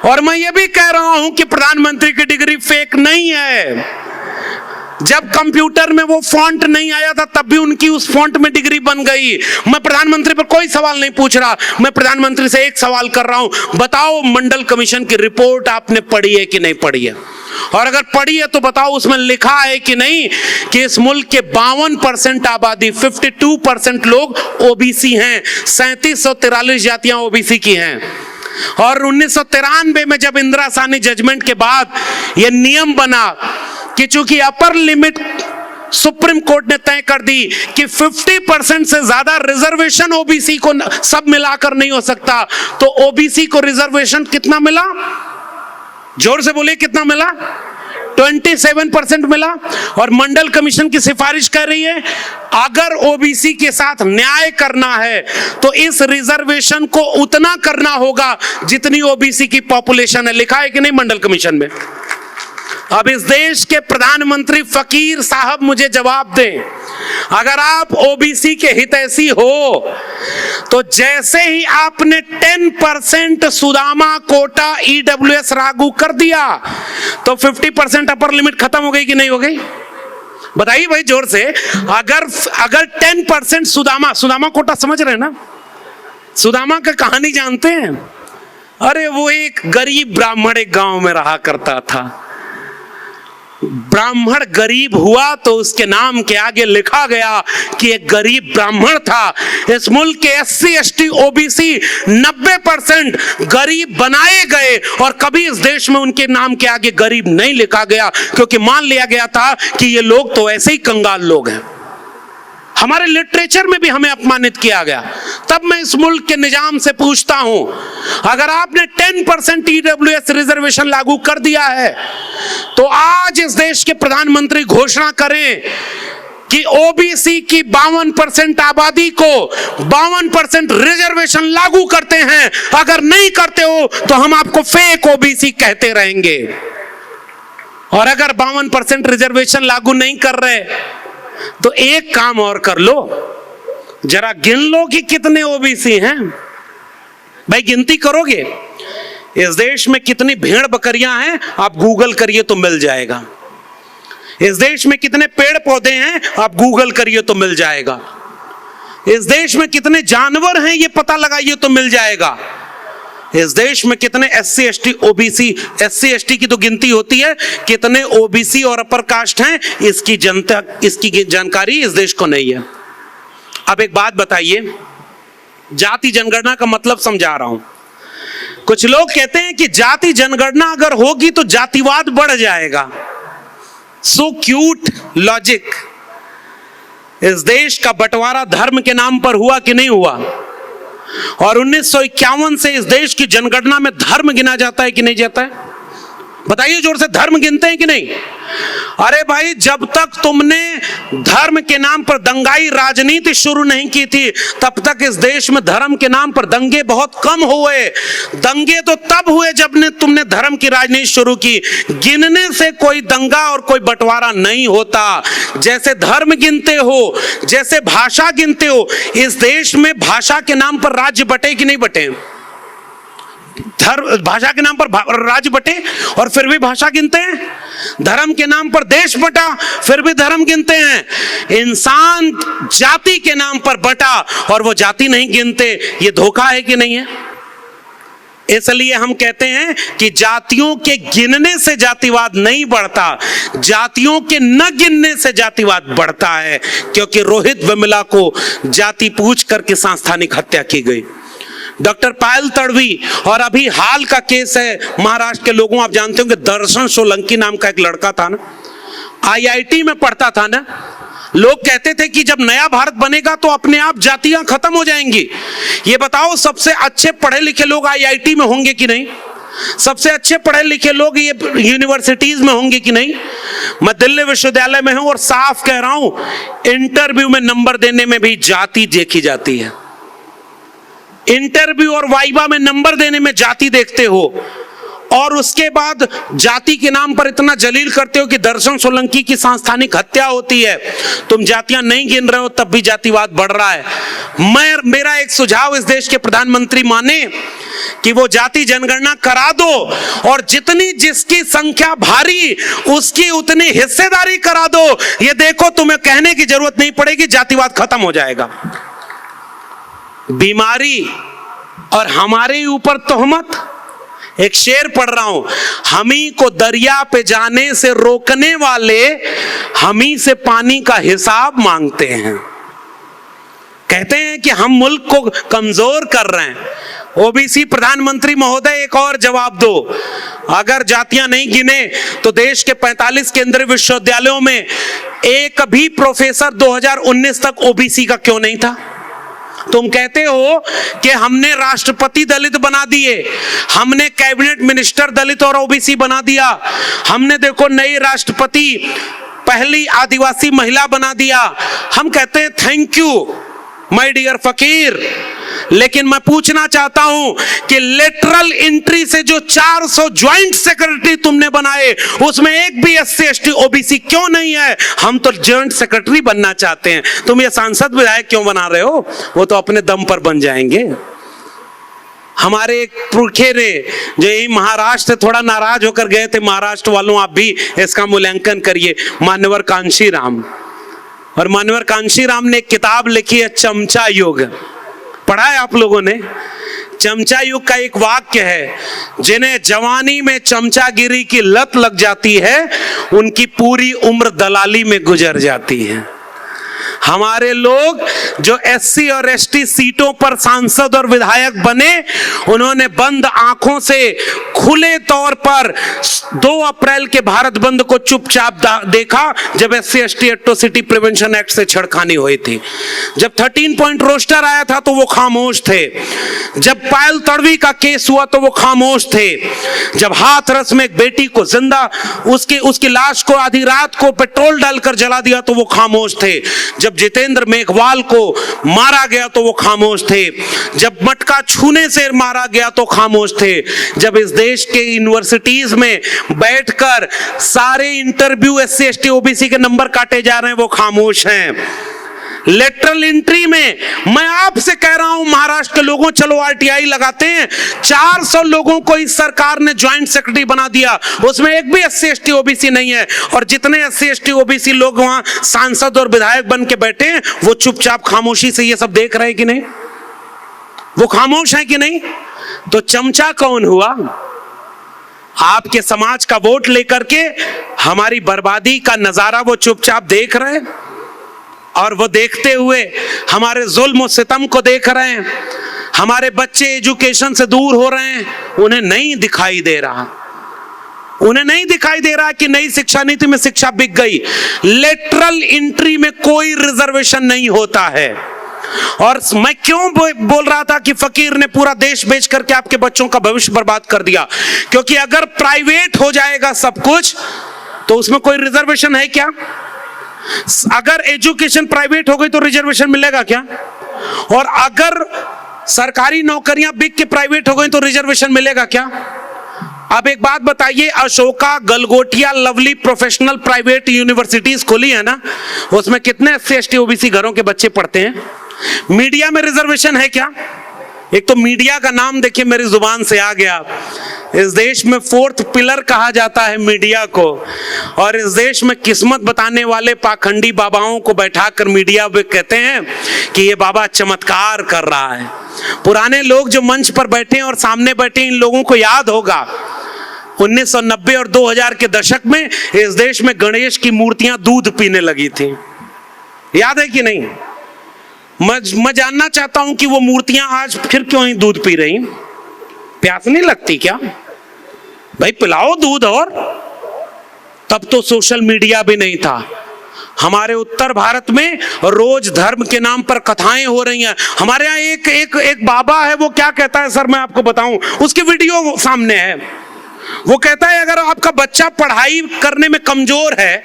और मैं ये भी कह रहा हूं कि प्रधानमंत्री की डिग्री फेक नहीं है। जब कंप्यूटर में वो फॉन्ट नहीं आया था तब भी उनकी उस फॉन्ट में डिग्री बन गई। मैं प्रधानमंत्री पर कोई सवाल नहीं पूछ रहा, मैं प्रधानमंत्री से एक सवाल कर रहा हूं, बताओ मंडल कमीशन की रिपोर्ट आपने पढ़ी है कि नहीं पढ़ी है? और अगर पढ़ी है तो बताओ उसमें लिखा है कि नहीं कि इस मुल्क के 52% आबादी, 52% लोग ओबीसी हैं, 3743 जातियां ओबीसी की हैं। और 1993 में जब इंदिरा साहनी जजमेंट के बाद यह नियम बना कि चूंकि अपर लिमिट सुप्रीम कोर्ट ने तय कर दी कि 50% से ज्यादा रिजर्वेशन ओबीसी को सब मिलाकर नहीं हो सकता, तो ओबीसी को रिजर्वेशन कितना मिला? जोर से बोलिए, कितना मिला? 27% मिला। और मंडल कमीशन की सिफारिश कर रही है अगर ओबीसी के साथ न्याय करना है तो इस रिजर्वेशन को उतना करना होगा जितनी ओबीसी की पॉपुलेशन है। लिखा है कि नहीं मंडल कमीशन में? अब इस देश के प्रधानमंत्री फकीर साहब मुझे जवाब दें, अगर आप ओबीसी के हितैषी हो तो जैसे ही आपने 10% सुदामा कोटा ईडब्ल्यूएस लागू कर दिया तो 50% अपर लिमिट खत्म हो गई कि नहीं हो गई? बताइए भाई जोर से। अगर 10% सुदामा कोटा समझ रहे हैं ना? सुदामा का कहानी जानते हैं? अरे वो एक गरीब ब्राह्मण एक गांव में रहा करता था। ब्राह्मण गरीब हुआ तो उसके नाम के आगे लिखा गया कि एक गरीब ब्राह्मण था। इस मुल्क के SC ST OBC 90% गरीब बनाए गए और कभी इस देश में उनके नाम के आगे गरीब नहीं लिखा गया, क्योंकि मान लिया गया था कि ये लोग तो ऐसे ही कंगाल लोग हैं। हमारे लिटरेचर में भी हमें अपमानित किया गया। तब मैं इस मुल्क के निजाम से पूछता हूं, अगर आपने 10% EWS रिजर्वेशन लागू कर दिया है तो आज इस देश के प्रधानमंत्री घोषणा करें कि ओबीसी की 52% आबादी को 52% रिजर्वेशन लागू करते हैं। अगर नहीं करते हो तो हम आपको फेक ओबीसी कहते रहेंगे। और अगर 52% रिजर्वेशन लागू नहीं कर रहे तो एक काम और कर लो, जरा गिन लो कि कितने ओबीसी हैं। भाई गिनती करोगे? इस देश में कितनी भेड़ बकरियां हैं आप गूगल करिए तो मिल जाएगा। इस देश में कितने पेड़ पौधे हैं आप गूगल करिए तो मिल जाएगा। इस देश में कितने जानवर हैं ये पता लगाइए तो मिल जाएगा। इस देश में कितने SC ST OBC, SC ST की तो गिनती होती है, कितने OBC और अपर कास्ट हैं इसकी जानकारी इस देश को नहीं है। अब एक बात बताइए, जाति जनगणना का मतलब समझा रहा हूं। कुछ लोग कहते हैं कि जाति जनगणना अगर होगी तो जातिवाद बढ़ जाएगा। So cute logic. इस देश का बंटवारा धर्म के नाम पर हुआ कि नहीं हुआ? और 1951 से इस देश की जनगणना में धर्म गिना जाता है कि नहीं जाता है? बताइए जोर से, धर्म गिनते हैं कि नहीं? अरे भाई, जब तक तुमने धर्म के नाम पर दंगाई राजनीति शुरू नहीं की थी तब तक इस देश में धर्म के नाम पर दंगे बहुत कम हुए। दंगे तो तब हुए जब तुमने धर्म की राजनीति शुरू की। गिनने से कोई दंगा और कोई बंटवारा नहीं होता। जैसे धर्म गिनते हो, जैसे भाषा गिनते हो, इस देश में भाषा के नाम पर राज्य बटे कि नहीं बटे? भाषा के नाम पर राज्य बटे और फिर भी भाषा गिनते हैं। धर्म के नाम पर देश बटा, फिर भी धर्म गिनते हैं। इंसान जाति के नाम पर बटा और वो जाति नहीं गिनते। ये धोखा है कि नहीं है? इसलिए हम कहते हैं कि जातियों के गिनने से जातिवाद नहीं बढ़ता, जातियों के न गिनने से जातिवाद बढ़ता है। क्योंकि रोहित वेमुला को जाति पूछ करके सांस्थानिक हत्या की गई। डॉक्टर पायल तड़वी, और अभी हाल का केस है महाराष्ट्र के लोगों, आप जानते होंगे, दर्शन सोलंकी नाम का एक लड़का था ना, IIT में पढ़ता था ना, लोग कहते थे कि जब नया भारत बनेगा तो अपने आप जातियां खत्म हो जाएंगी। ये बताओ सबसे अच्छे पढ़े लिखे लोग आईआईटी में होंगे कि नहीं? सबसे अच्छे पढ़े लिखे लोग ये यूनिवर्सिटीज में होंगे कि नहीं? मैं दिल्ली विश्वविद्यालय में हूं और साफ कह रहा हूं, इंटरव्यू में नंबर देने में भी जाति देखी जाती है। इंटरव्यू और वाइवा में नंबर देने में जाति देखते हो, और उसके बाद जाति के नाम पर इतना जलील करते हो कि दर्शन सोलंकी की सांस्थानिक हत्या होती है, तुम जातियां नहीं गिन रहे हो तब भी जातिवाद बढ़ रहा है। मेरा एक सुझाव इस देश के प्रधानमंत्री माने कि वो जाति जनगणना करा दो, और जितनी जिसकी संख्या भारी उसकी उतनी हिस्सेदारी करा दो। ये देखो, तुम्हें कहने की जरूरत नहीं पड़ेगी, जातिवाद खत्म हो जाएगा। बीमारी और हमारे ऊपर तोहमत। एक शेर पढ़ रहा हूं, हमी को दरिया पे जाने से रोकने वाले हमी से पानी का हिसाब मांगते हैं। कहते हैं कि हम मुल्क को कमजोर कर रहे हैं। ओबीसी प्रधानमंत्री महोदय, एक और जवाब दो। अगर जातियां नहीं गिने तो देश के 45 केंद्रीय विश्वविद्यालयों में एक भी प्रोफेसर 2019 तक ओबीसी का क्यों नहीं था? तुम कहते हो कि हमने राष्ट्रपति दलित बना दिए, हमने कैबिनेट मिनिस्टर दलित और ओबीसी बना दिया, हमने देखो नई राष्ट्रपति पहली आदिवासी महिला बना दिया। हम कहते हैं थैंक यू माय डियर फकीर, लेकिन मैं पूछना चाहता हूं कि लेटरल एंट्री से जो 400 ज्वाइंट सेक्रेटरी तुमने बनाए उसमें एक भी एससी एसटी ओबीसी क्यों नहीं है? हम तो ज्वाइंट सेक्रेटरी बनना चाहते हैं, तुम ये सांसद विधायक क्यों बना रहे हो? वो तो अपने दम पर बन जाएंगे। हमारे एक पुरखे ने जो यही महाराष्ट्र थोड़ा नाराज होकर गए थे, महाराष्ट्र वालों आप भी इसका मूल्यांकन करिए, मान्यवर कांशीराम। और मान्यवर कांशीराम ने एक किताब लिखी है चमचा युग, पढ़ा है आप लोगों ने? चमचा युग का एक वाक्य है, जिन्हें जवानी में चमचागिरी की लत लग जाती है उनकी पूरी उम्र दलाली में गुजर जाती है। हमारे लोग जो एससी और एसटी सीटों पर सांसद और विधायक बने, उन्होंने बंद आंखों से खुले तौर पर 2 अप्रैल के भारत बंद को चुपचाप देखा जब SC ST atrocity prevention act से छेड़खानी हुई थी। जब 13 पॉइंट रोस्टर आया था तो वो खामोश थे। जब पायल तड़वी का केस हुआ तो वो खामोश थे। जब हाथरस में एक बेटी को जिंदा उसकी लाश को आधी रात को पेट्रोल डालकर जला दिया तो वो खामोश थे। जब जितेंद्र मेघवाल को मारा गया तो वो खामोश थे। जब मटका छूने से मारा गया तो खामोश थे। जब इस देश के यूनिवर्सिटीज में बैठकर सारे इंटरव्यू एससी एसटी ओबीसी के नंबर काटे जा रहे हैं, वो खामोश हैं। लेटरल एंट्री में मैं आपसे कह रहा हूं, महाराष्ट्र के लोगों, चलो आरटीआई लगाते हैं। 400 लोगों को इस सरकार ने ज्वाइंट सेक्रेटरी बना दिया, उसमें एक भी एससी एसटी ओबीसी नहीं है। और जितने एससी एसटी ओबीसी लोग वहां सांसद और विधायक बन के बैठे हैं, वो चुपचाप खामोशी से ये सब देख रहे हैं कि नहीं? वो खामोश है कि नहीं? तो चमचा कौन हुआ? आपके समाज का वोट लेकर के हमारी बर्बादी का नजारा वो चुपचाप देख रहे हैं, और वो देखते हुए हमारे जुल्म और सितम को देख रहे हैं। हमारे बच्चे एजुकेशन से दूर हो रहे हैं, उन्हें नहीं दिखाई दे रहा। उन्हें नहीं दिखाई दे रहा कि नई शिक्षा नीति में शिक्षा बिक गई। लेटरल एंट्री में कोई रिजर्वेशन नहीं होता है। और मैं क्यों बोल रहा था कि फकीर ने पूरा देश बेच करके आपके बच्चों का भविष्य बर्बाद कर दिया? क्योंकि अगर प्राइवेट हो जाएगा सब कुछ तो उसमें कोई रिजर्वेशन है क्या? अगर एजुकेशन प्राइवेट हो गई तो रिजर्वेशन मिलेगा क्या? और अगर सरकारी नौकरियां बिक के प्राइवेट हो गई तो रिजर्वेशन मिलेगा क्या? अब एक बात बताइए, Ashoka, Galgotia, lovely professional private universities खुली है ना, उसमें कितने एससी एसटी ओबीसी घरों के बच्चे पढ़ते हैं? मीडिया में रिजर्वेशन है क्या? एक तो मीडिया का नाम देखिए, मेरी जुबान से आ गया। इस देश में 4th पिलर कहा जाता है मीडिया को, और इस देश में किस्मत बताने वाले पाखंडी बाबाओं को बैठाकर मीडिया में कहते हैं कि ये बाबा चमत्कार कर रहा है। पुराने लोग जो मंच पर बैठे हैं और सामने बैठे, इन लोगों को याद होगा 1990 और 2000 के दशक में इस देश में गणेश की मूर्तियां दूध पीने लगी थी। याद है कि नहीं? मैं जानना चाहता हूं कि वो मूर्तियां आज फिर क्यों ही दूध पी रही? प्यास नहीं लगती क्या? भाई पिलाओ दूध। और तब तो सोशल मीडिया भी नहीं था, हमारे उत्तर भारत में रोज धर्म के नाम पर कथाएं हो रही हैं। हमारे यहाँ एक बाबा है, वो क्या कहता है सर, मैं आपको बताऊं, उसकी वीडियो सामने है। वो कहता है अगर आपका बच्चा पढ़ाई करने में कमजोर है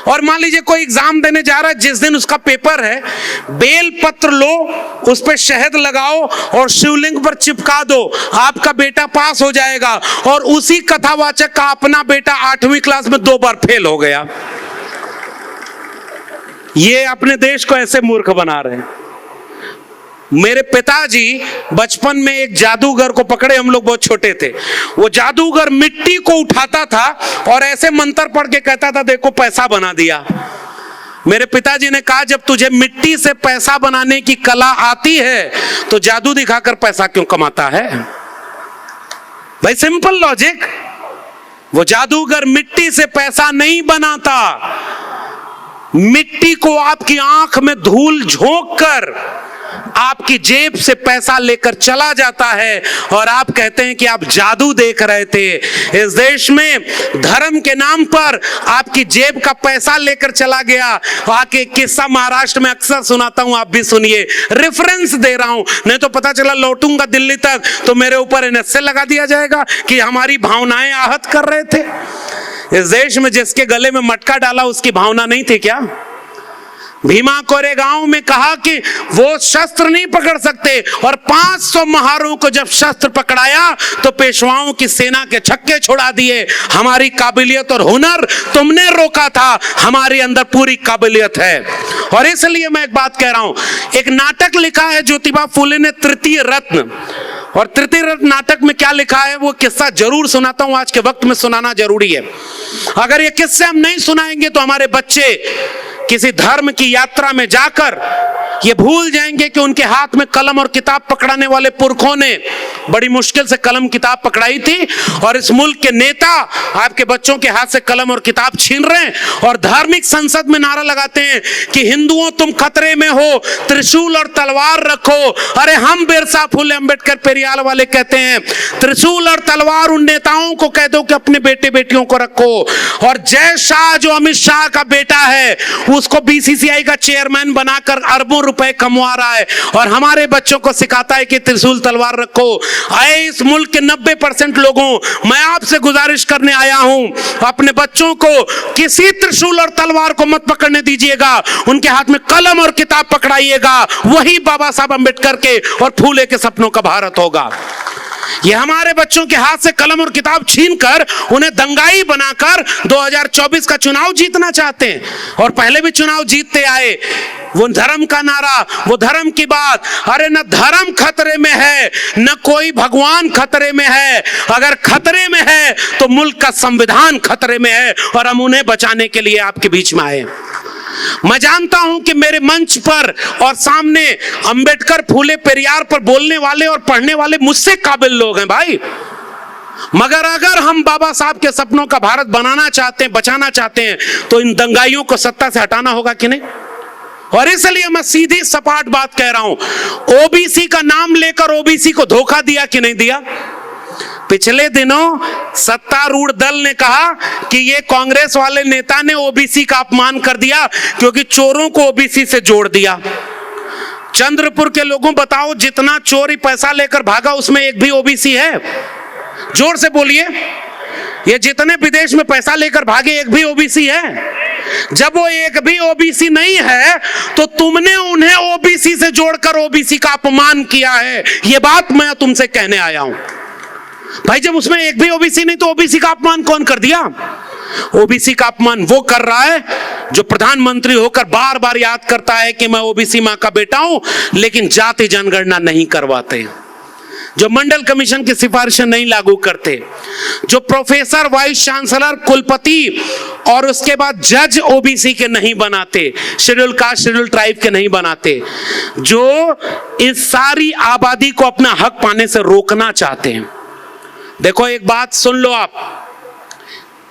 और मान लीजिए कोई एग्जाम देने जा रहा है, जिस दिन उसका पेपर है, बेल पत्र लो, उस पर शहद लगाओ और शिवलिंग पर चिपका दो, आपका बेटा पास हो जाएगा। और उसी कथावाचक का अपना बेटा 8वीं क्लास में 2 बार फेल हो गया। ये अपने देश को ऐसे मूर्ख बना रहे हैं। मेरे पिताजी बचपन में एक जादूगर को पकड़े, हम लोग बहुत छोटे थे। वो जादूगर मिट्टी को उठाता था और ऐसे मंत्र पढ़ के कहता था देखो पैसा बना दिया। मेरे पिताजी ने कहा जब तुझे मिट्टी से पैसा बनाने की कला आती है तो जादू दिखाकर पैसा क्यों कमाता है? भाई सिंपल लॉजिक। वो जादूगर मिट्टी से पैसा नहीं बनाता, मिट्टी को आपकी आंख में धूल झोंक कर आपकी जेब से पैसा लेकर चला जाता है और आप कहते हैं कि आप जादू देख रहे थे। इस देश में धर्म के नाम पर आपकी जेब का पैसा लेकर चला गया। आके किस्सा महाराष्ट्र में अक्सर सुनाता हूं, आप भी सुनिए, रेफरेंस दे रहा हूं, नहीं तो पता चला लौटूंगा दिल्ली तक तो मेरे ऊपर एनएसए लगा दिया जाएगा कि हमारी भावनाएं आहत कर रहे थे। इस देश में जिसके गले में मटका डाला उसकी भावना नहीं थी क्या? भीमा कोरेगांव में कहा कि वो शस्त्र नहीं पकड़ सकते और 500 महारों को जब शस्त्र पकड़ाया तो पेशवाओं की सेना के छक्के छुड़ा दिए। हमारी काबिलियत और हुनर तुमने रोका था, हमारे अंदर पूरी काबिलियत है। और इसलिए मैं एक बात कह रहा हूं, एक नाटक लिखा है ज्योतिबा फुले ने, तृतीय रत्न। और तृतीय रत्न नाटक में क्या लिखा है वो किस्सा जरूर सुनाता हूं, आज के वक्त में सुनाना जरूरी है। अगर ये किस्से हम नहीं सुनाएंगे तो हमारे बच्चे किसी धर्म की यात्रा में जाकर ये भूल जाएंगे कि उनके हाथ में कलम और किताब पकड़ाने वाले पुरखों ने बड़ी मुश्किल से कलम किताब पकड़ाई थी और इस मुल्क के नेता आपके बच्चों के हाथ से कलम और किताब छीन रहे हैं और धार्मिक संसद में नारा लगाते हैं कि हिंदुओं तुम खतरे में हो, त्रिशूल और तलवार रखो। अरे हम बिरसा फुले अंबेडकर पेरियार वाले कहते हैं त्रिशूल और तलवार उन नेताओं को कह दो कि अपने बेटे बेटियों को रखो। और जय शाह जो अमित शाह का बेटा है उसको बीसीसीआई का चेयरमैन बनाकर अरबों रुपए कमवा रहा है और हमारे बच्चों को सिखाता है कि त्रिशूल तलवार रखो। आए इस मुल्क के 90% लोगों, मैं आपसे गुजारिश करने आया हूं, अपने बच्चों को किसी त्रिशूल और तलवार को मत पकड़ने दीजिएगा, उनके हाथ में कलम और किताब पकड़ाइएगा। वही बाबा साहब अंबेडकर के और फूले के सपनों का भारत होगा। ये हमारे बच्चों के हाथ से कलम और किताब छीनकर उन्हें दंगाई बनाकर 2024 का चुनाव जीतना चाहते हैं और पहले भी चुनाव जीतते आए। वो धर्म का नारा, वो धर्म की बात, अरे न धर्म खतरे में है न कोई भगवान खतरे में है। अगर खतरे में है तो मुल्क का संविधान खतरे में है और हम उन्हें बचाने के लिए आपके बीच में आए। मैं जानता हूं कि मेरे मंच पर और सामने अंबेडकर फूले पेरियार पर बोलने वाले और पढ़ने वाले मुझसे काबिल लोग हैं भाई, मगर अगर हम बाबा साहब के सपनों का भारत बनाना चाहते हैं, बचाना चाहते हैं, तो इन दंगाइयों को सत्ता से हटाना होगा कि नहीं। और इसलिए मैं सीधी सपाट बात कह रहा हूं, ओबीसी का नाम लेकर ओबीसी को धोखा दिया कि नहीं दिया? पिछले दिनों सत्तारूढ़ दल ने कहा कि ये कांग्रेस वाले नेता ने ओबीसी का अपमान कर दिया क्योंकि चोरों को ओबीसी से जोड़ दिया। चंद्रपुर के लोगों बताओ, जितना चोरी पैसा लेकर भागा उसमें एक भी ओबीसी है? जोर से बोलिए। ये जितने विदेश में पैसा लेकर भागे एक भी ओबीसी है? जब वो एक भी ओबीसी नहीं है तो तुमने उन्हें ओबीसी से जोड़कर ओबीसी का अपमान किया है। ये बात मैं तुमसे कहने आया हूं भाई। जब उसमें एक भी ओबीसी नहीं तो ओबीसी का अपमान कौन कर दिया? ओबीसी का अपमान वो कर रहा है जो प्रधानमंत्री होकर बार बार याद करता है कि मैं ओबीसी मां का बेटा हूं, लेकिन जाति जनगणना नहीं करवाते, जो मंडल कमीशन की सिफारिशें नहीं लागू करते, जो प्रोफेसर, वाइस चांसलर, कुलपति और उसके बाद जज ओबीसी के नहीं बनाते, शेड्यूल कास्ट, शेड्यूल ट्राइब के नहीं बनाते, जो इस सारी आबादी को अपना हक पाने से रोकना चाहते हैं। देखो एक बात सुन लो आप,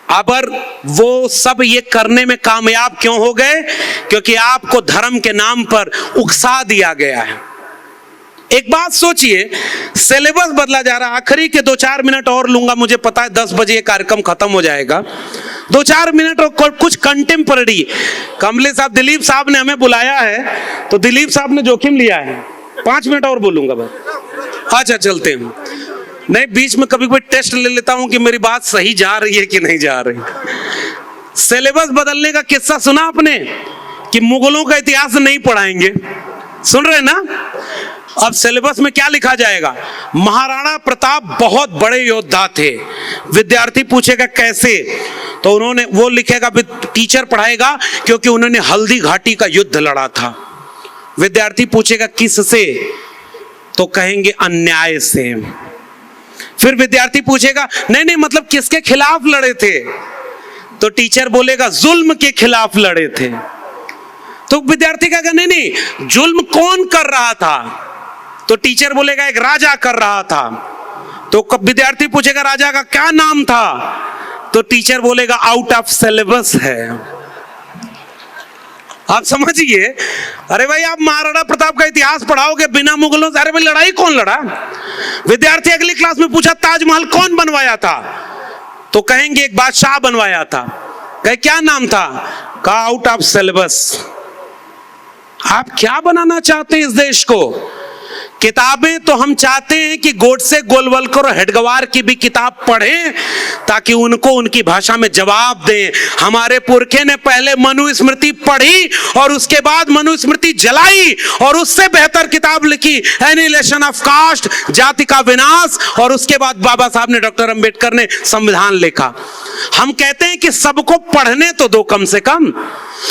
अगर वो सब ये करने में कामयाब क्यों हो गए? क्योंकि आपको धर्म के नाम पर उकसा दिया गया है। एक बात सोचिए, सिलेबस बदला जा रहा है। आखिरी के 2-4 मिनट और लूंगा, मुझे पता है 10 बजे ये कार्यक्रम खत्म हो जाएगा 2-4 मिनट और कुछ कंटेम्पररी। कमले साहब, दिलीप साहब ने हमें बुलाया है तो दिलीप साहब ने जोखिम लिया है। 5 मिनट और बोलूंगा बस। अच्छा चलते हैं। नहीं, बीच में कभी कोई टेस्ट ले लेता हूं कि मेरी बात सही जा रही है कि नहीं जा रही। सिलेबस बदलने का किस्सा सुना आपने कि मुगलों का इतिहास नहीं पढ़ाएंगे? सुन रहे ना? अब सिलेबस में क्या लिखा जाएगा? महाराणा प्रताप बहुत बड़े योद्धा थे। विद्यार्थी पूछेगा कैसे, तो उन्होंने वो लिखेगा, टीचर पढ़ाएगा क्योंकि उन्होंने हल्दी घाटी का युद्ध लड़ा था। विद्यार्थी पूछेगा किससे, तो कहेंगे अन्याय से। फिर विद्यार्थी पूछेगा नहीं नहीं मतलब किसके खिलाफ लड़े थे, तो टीचर बोलेगा जुल्म के खिलाफ लड़े थे। तो विद्यार्थी कहेगा नहीं नहीं जुल्म कौन कर रहा था, तो टीचर बोलेगा एक राजा कर रहा था। तो विद्यार्थी पूछेगा राजा का क्या नाम था, तो टीचर बोलेगा आउट ऑफ सिलेबस है। आप समझिए, अरे भाई आप महाराणा प्रताप का इतिहास पढ़ाओगे बिना मुगलों से? अरे भाई लड़ाई कौन लड़ा? विद्यार्थी अगली क्लास में पूछा ताजमहल कौन बनवाया था, तो कहेंगे एक बादशाह बनवाया था। कहे क्या नाम था? कहा आउट ऑफ सिलेबस। आप क्या बनाना चाहते हैं इस देश को? किताबें तो हम चाहते हैं कि गोडसे, गोलवलकर और हेडगवार की भी किताब पढ़ें ताकि उनको उनकी भाषा में जवाब दें। हमारे पुरखे ने पहले मनुस्मृति पढ़ी और उसके बाद मनुस्मृति जलाई और उससे बेहतर किताब लिखी एनिहिलेशन ऑफ कास्ट, जाति का विनाश, और उसके बाद बाबा साहब ने, डॉक्टर अंबेडकर ने संविधान लिखा। हम कहते हैं कि सबको पढ़ने तो दो कम से कम,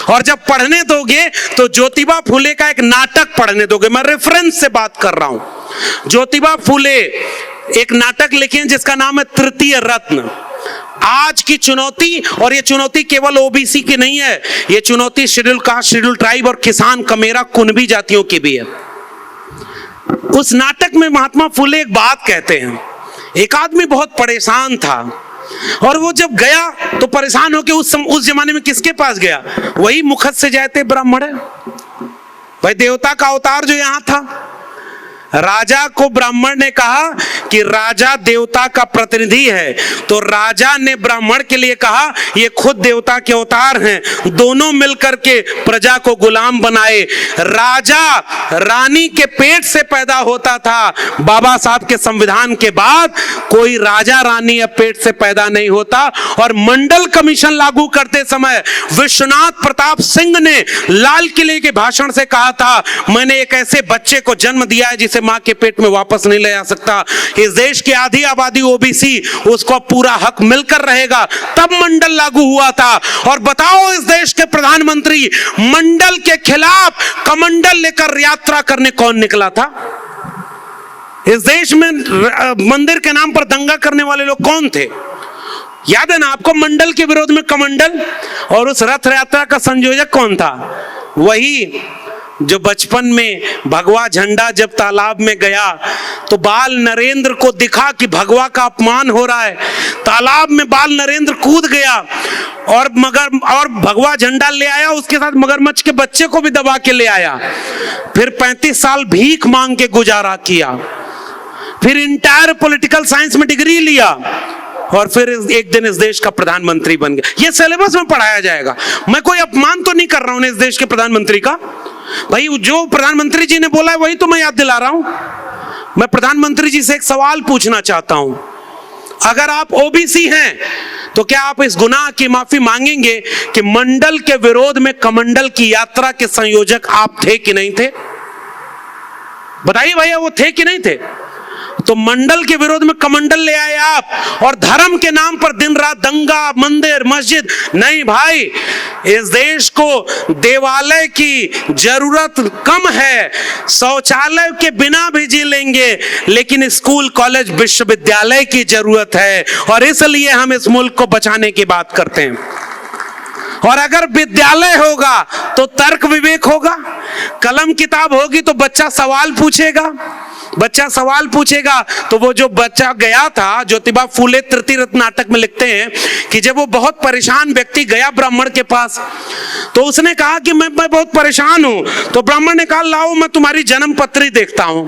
और जब पढ़ने दोगे तो ज्योतिबा फुले का एक नाटक पढ़ने दोगे। मैं रेफरेंस से बात कर रहा हूं। ज्योतिबा फुले एक नाटक लिखे जिसका नाम है तृतीय रत्न। आज की चुनौती, और ये चुनौती केवल ओबीसी की नहीं है, ये चुनौती शेड्यूल कास्ट, शेड्यूल ट्राइब और किसान, कमेरा, कुनबी जातियों की भी है। उस नाटक में महात्मा फुले एक बात कहते हैं। एक आदमी बहुत परेशान था और वो जब गया तो परेशान होकर उस जमाने में किसके पास गया? वही मुखत से जाते ब्राह्मण है भाई, देवता का अवतार जो यहां था। राजा को ब्राह्मण ने कहा कि राजा देवता का प्रतिनिधि है, तो राजा ने ब्राह्मण के लिए कहा ये खुद देवता के अवतार हैं, दोनों मिलकर के प्रजा को गुलाम बनाए। राजा रानी के पेट से पैदा होता था, बाबा साहब के संविधान के बाद कोई राजा रानी अब पेट से पैदा नहीं होता। और मंडल कमीशन लागू करते समय विश्वनाथ प्रताप सिंह ने लाल किले के भाषण से कहा था मैंने एक ऐसे बच्चे को जन्म दिया है जिसे मां के पेट में वापस नहीं ले आ सकता। इस देश की आधी आबादी ओबीसी, उसको पूरा हक मिलकर रहेगा। तब मंडल लागू हुआ था। और बताओ इस देश के प्रधानमंत्री मंडल के खिलाफ कमंडल लेकर यात्रा करने कौन निकला था? इस देश में मंदिर के नाम पर दंगा करने वाले लोग कौन थे? याद है ना आपको? मंडल के विरोध में कमंडल। और उस रथ यात्रा का संयोजक कौन था? वही जो बचपन में भगवा झंडा जब तालाब में गया तो बाल नरेंद्र को दिखा कि भगवा का अपमान हो रहा है, तालाब में बाल नरेंद्र कूद गया और भगवा झंडा ले आया, उसके साथ मगरमच्छ के बच्चे को भी दबा के ले आया। फिर 35 साल भीख मांग के गुजारा किया, फिर इंटायर पॉलिटिकल साइंस में डिग्री लिया और फिर एक दिन इस देश का प्रधानमंत्री बन गया। ये सिलेबस में पढ़ाया जाएगा। मैं कोई अपमान तो नहीं कर रहा हूं इस देश के प्रधानमंत्री का भाई, जो प्रधानमंत्री जी ने बोला है वही तो मैं याद दिला रहा हूं। मैं प्रधानमंत्री जी से एक सवाल पूछना चाहता हूं, अगर आप ओबीसी हैं तो क्या आप इस गुनाह की माफी मांगेंगे कि मंडल के विरोध में कमंडल की यात्रा के संयोजक आप थे कि नहीं थे? बताइए भैया, वो थे कि नहीं थे? तो मंडल के विरोध में कमंडल ले आए आप, और धर्म के नाम पर दिन रात दंगा, मंदिर, मस्जिद। नहीं भाई, इस देश को देवालय की जरूरत कम है, शौचालय के बिना भी जी लेंगे, लेकिन स्कूल, कॉलेज, विश्वविद्यालय की जरूरत है। और इसलिए हम इस मुल्क को बचाने की बात करते हैं। और अगर विद्यालय होगा तो तर्क विवेक होगा, कलम किताब होगी तो बच्चा सवाल पूछेगा। बच्चा सवाल पूछेगा तो वो जो बच्चा गया था, ज्योतिबा फुले तृतीय रत्न नाटक में लिखते हैं कि जब वो बहुत परेशान व्यक्ति गया ब्राह्मण के पास, तो उसने कहा कि मैं बहुत परेशान हूं। तो ब्राह्मण ने कहा लाओ मैं तुम्हारी जन्म पत्री देखता हूं।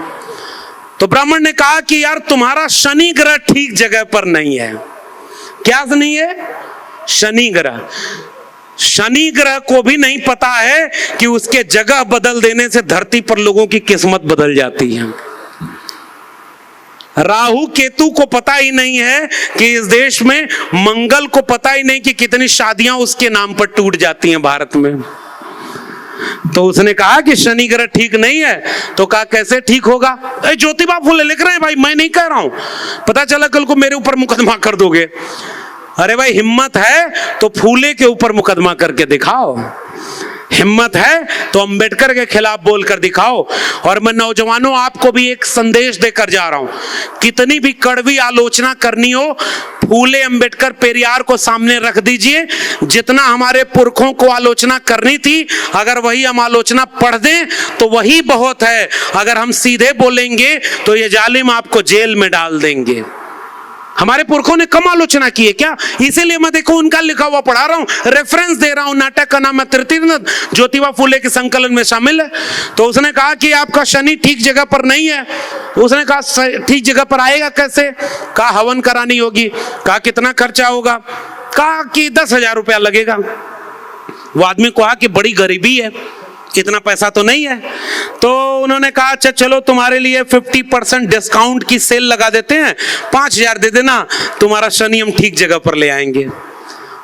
तो ब्राह्मण ने कहा कि यार तुम्हारा शनि ग्रह ठीक जगह पर नहीं है। क्या नहीं है? शनि ग्रह। शनि ग्रह को भी नहीं पता है कि उसके जगह बदल देने से धरती पर लोगों की किस्मत बदल जाती है। राहु केतु को पता ही नहीं है कि इस देश में, मंगल को पता ही नहीं कि कितनी शादियां उसके नाम पर टूट जाती हैं भारत में। तो उसने कहा कि शनि ग्रह ठीक नहीं है। तो कहा कैसे ठीक होगा? ज्योतिबा फूले लिख रहे हैं भाई, मैं नहीं कह रहा हूं। पता चला कल को मेरे ऊपर मुकदमा कर दोगे। अरे भाई हिम्मत है तो फूले के ऊपर मुकदमा करके दिखाओ, हिम्मत है तो अंबेडकर के खिलाफ बोलकर दिखाओ। और मैं नौजवानों आपको भी एक संदेश देकर जा रहा हूं, कितनी भी कड़वी आलोचना करनी हो, फूले, अंबेडकर, पेरियार को सामने रख दीजिए। जितना हमारे पुरखों को आलोचना करनी थी, अगर वही हम आलोचना पढ़ दें तो वही बहुत है। अगर हम सीधे बोलेंगे तो ये जालिम आपको जेल में डाल देंगे। हमारे पुरखों ने कम आलोचना की है क्या? इसीलिए मैं देखो उनका लिखा हुआ पढ़ा रहा हूं, रेफरेंस दे रहा हूं। नाटक का नाम है तृतीय नद, ज्योतिबा फूले के संकलन में शामिल है। तो उसने कहा कि आपका शनि ठीक जगह पर नहीं है। उसने कहा ठीक जगह पर आएगा कैसे? कहा हवन करानी होगी। कहा कितना खर्चा होगा? कहा कि 10,000 रुपया लगेगा। वो आदमी को कहा कि बड़ी गरीबी है, इतना पैसा तो नहीं है। तो उन्होंने कहा अच्छा चलो तुम्हारे लिए 50% डिस्काउंट की सेल लगा देते हैं, 5,000 दे देना, तुम्हारा शनि हम ठीक जगह पर ले आएंगे।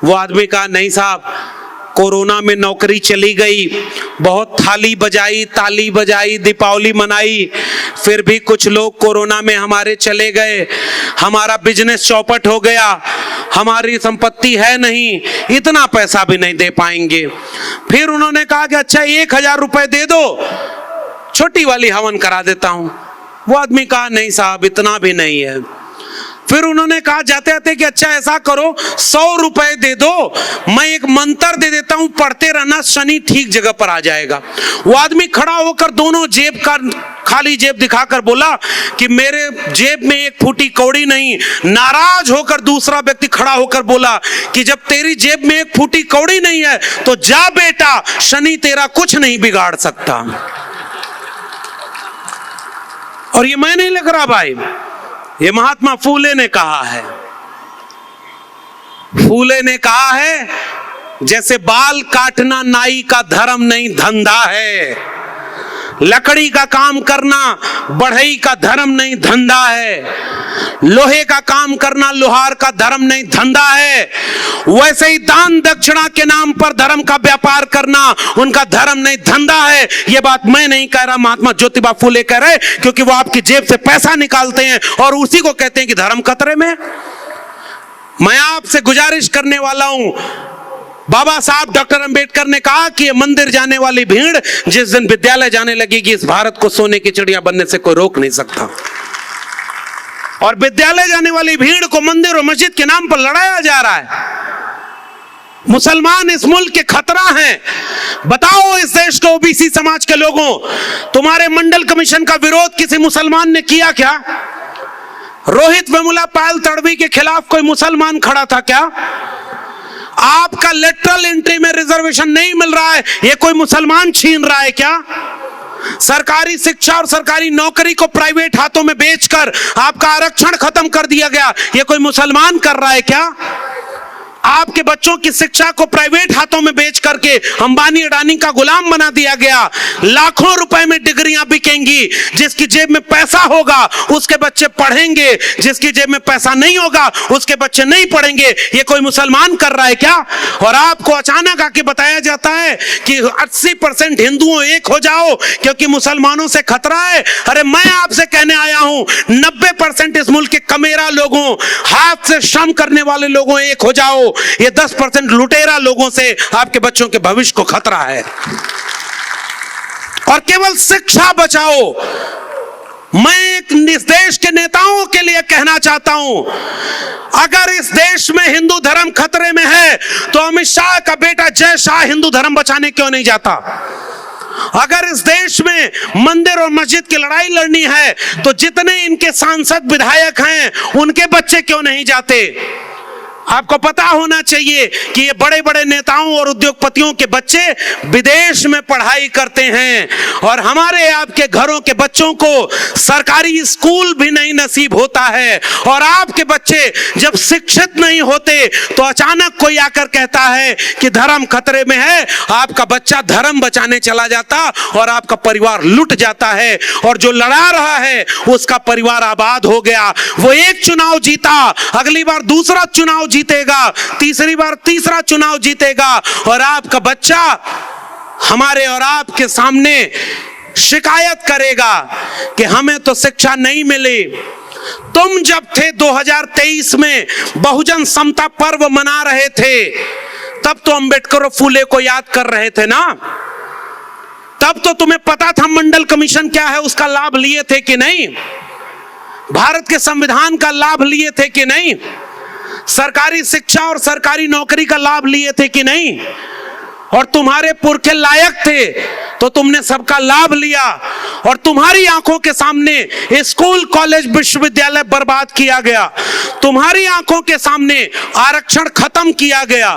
वो आदमी कहा नहीं साहब, कोरोना में नौकरी चली गई, बहुत थाली बजाई, ताली बजाई, दीपावली मनाई, फिर भी कुछ लोग कोरोना में हमारे चले गए, हमारा बिजनेस चौपट हो गया, हमारी संपत्ति है नहीं, इतना पैसा भी नहीं दे पाएंगे। फिर उन्होंने कहा कि अच्छा 1,000 रुपए दे दो, छोटी वाली हवन करा देता हूं। वो आदमी कहा नहीं साहब इतना भी नहीं है। फिर उन्होंने कहा जाते जाते कि अच्छा ऐसा करो 100 रुपए दे दो, मैं एक मंत्र दे देता हूं, पढ़ते रहना, शनि ठीक जगह पर आ जाएगा। वो आदमी खड़ा होकर दोनों जेब का खाली जेब दिखाकर बोला कि मेरे जेब में एक फूटी कौड़ी नहीं। नाराज होकर दूसरा व्यक्ति खड़ा होकर बोला कि जब तेरी जेब में एक फूटी कौड़ी नहीं है तो जा बेटा, शनि तेरा कुछ नहीं बिगाड़ सकता। और ये मैं नहीं लिख रहा भाई, ये महात्मा फूले ने कहा है। फूले ने कहा है जैसे बाल काटना नाई का धर्म नहीं धंधा है, लकड़ी का काम करना बढ़ई का धर्म नहीं धंधा है, लोहे का काम करना लोहार का धर्म नहीं धंधा है, वैसे ही दान दक्षिणा के नाम पर धर्म का व्यापार करना उनका धर्म नहीं धंधा है। यह बात मैं नहीं कह रहा, महात्मा ज्योतिबा फूले कह रहे, क्योंकि वो आपकी जेब से पैसा निकालते हैं और उसी को कहते हैं कि धर्म खतरे में। मैं आपसे गुजारिश करने वाला हूं, बाबा साहब डॉक्टर अंबेडकर ने कहा कि ये मंदिर जाने वाली भीड़ जिस दिन विद्यालय जाने लगेगी, इस भारत को सोने की चिड़िया बनने से कोई रोक नहीं सकता। और विद्यालय जाने वाली भीड़ को मंदिर और मस्जिद के नाम पर लड़ाया जा रहा है। मुसलमान इस मुल्क के खतरा हैं। बताओ इस देश के ओबीसी समाज के लोगों, तुम्हारे मंडल कमीशन का विरोध किसी मुसलमान ने किया क्या? रोहित वेमुला पायल तड़वी के खिलाफ कोई मुसलमान खड़ा था क्या? आपका लेटरल एंट्री में रिजर्वेशन नहीं मिल रहा है, ये कोई मुसलमान छीन रहा है क्या? सरकारी शिक्षा और सरकारी नौकरी को प्राइवेट हाथों में बेचकर आपका आरक्षण खत्म कर दिया गया, ये कोई मुसलमान कर रहा है क्या? आपके बच्चों की शिक्षा को प्राइवेट हाथों में बेच करके अंबानी अडानी का गुलाम बना दिया गया। लाखों रुपए में डिग्रियां बिकेंगी, जिसकी जेब में पैसा होगा उसके बच्चे पढ़ेंगे, जिसकी जेब में पैसा नहीं होगा उसके बच्चे नहीं पढ़ेंगे। ये कोई मुसलमान कर रहा है क्या? और आपको अचानक आके बताया जाता है कि 80% हिंदुओं एक हो जाओ क्योंकि मुसलमानों से खतरा है। अरे मैं आपसे कहने आया हूं 90% इस मुल्क के कमेरा लोगों, हाथ से श्रम करने वाले लोगों एक हो जाओ। ये 10% लुटेरा लोगों से आपके बच्चों के भविष्य को खतरा है। और केवल शिक्षा बचाओ। मैं इस देश के नेताओं के लिए कहना चाहता हूं, अगर इस देश में हिंदू धर्म खतरे में है तो अमित शाह का बेटा जय शाह हिंदू धर्म बचाने क्यों नहीं जाता? अगर इस देश में मंदिर और मस्जिद की लड़ाई लड़नी है तो जितने इनके सांसद विधायक हैं उनके बच्चे क्यों नहीं जाते? आपको पता होना चाहिए कि ये बड़े बड़े नेताओं और उद्योगपतियों के बच्चे विदेश में पढ़ाई करते हैं और हमारे आपके घरों के बच्चों को सरकारी स्कूल भी नहीं नसीब होता है। और आपके बच्चे जब शिक्षित नहीं होते तो अचानक कोई आकर कहता है कि धर्म खतरे में है, आपका बच्चा धर्म बचाने चला जाता और आपका परिवार लुट जाता है। और जो लड़ा रहा है उसका परिवार आबाद हो गया। वो एक चुनाव जीता, अगली बार दूसरा चुनाव जीतेगा, तीसरी बार तीसरा चुनाव जीतेगा और आपका बच्चा हमारे और आपके सामने शिकायत करेगा कि हमें तो शिक्षा नहीं मिली। तुम जब थे 2023 में बहुजन समता पर्व मना रहे थे, तब तो अंबेडकर और फूले को याद कर रहे थे ना? तब तो तुम्हें पता था मंडल कमीशन क्या है, उसका लाभ लिए थे कि नहीं? भारत के संविधान का लाभ लिए थे कि नहीं? सरकारी शिक्षा और सरकारी नौकरी का लाभ लिए थे कि नहीं? और तुम्हारे पुरखे लायक थे तो तुमने सबका लाभ लिया और तुम्हारी आंखों के सामने स्कूल कॉलेज विश्वविद्यालय बर्बाद किया गया, तुम्हारी आंखों के सामने आरक्षण खत्म किया गया,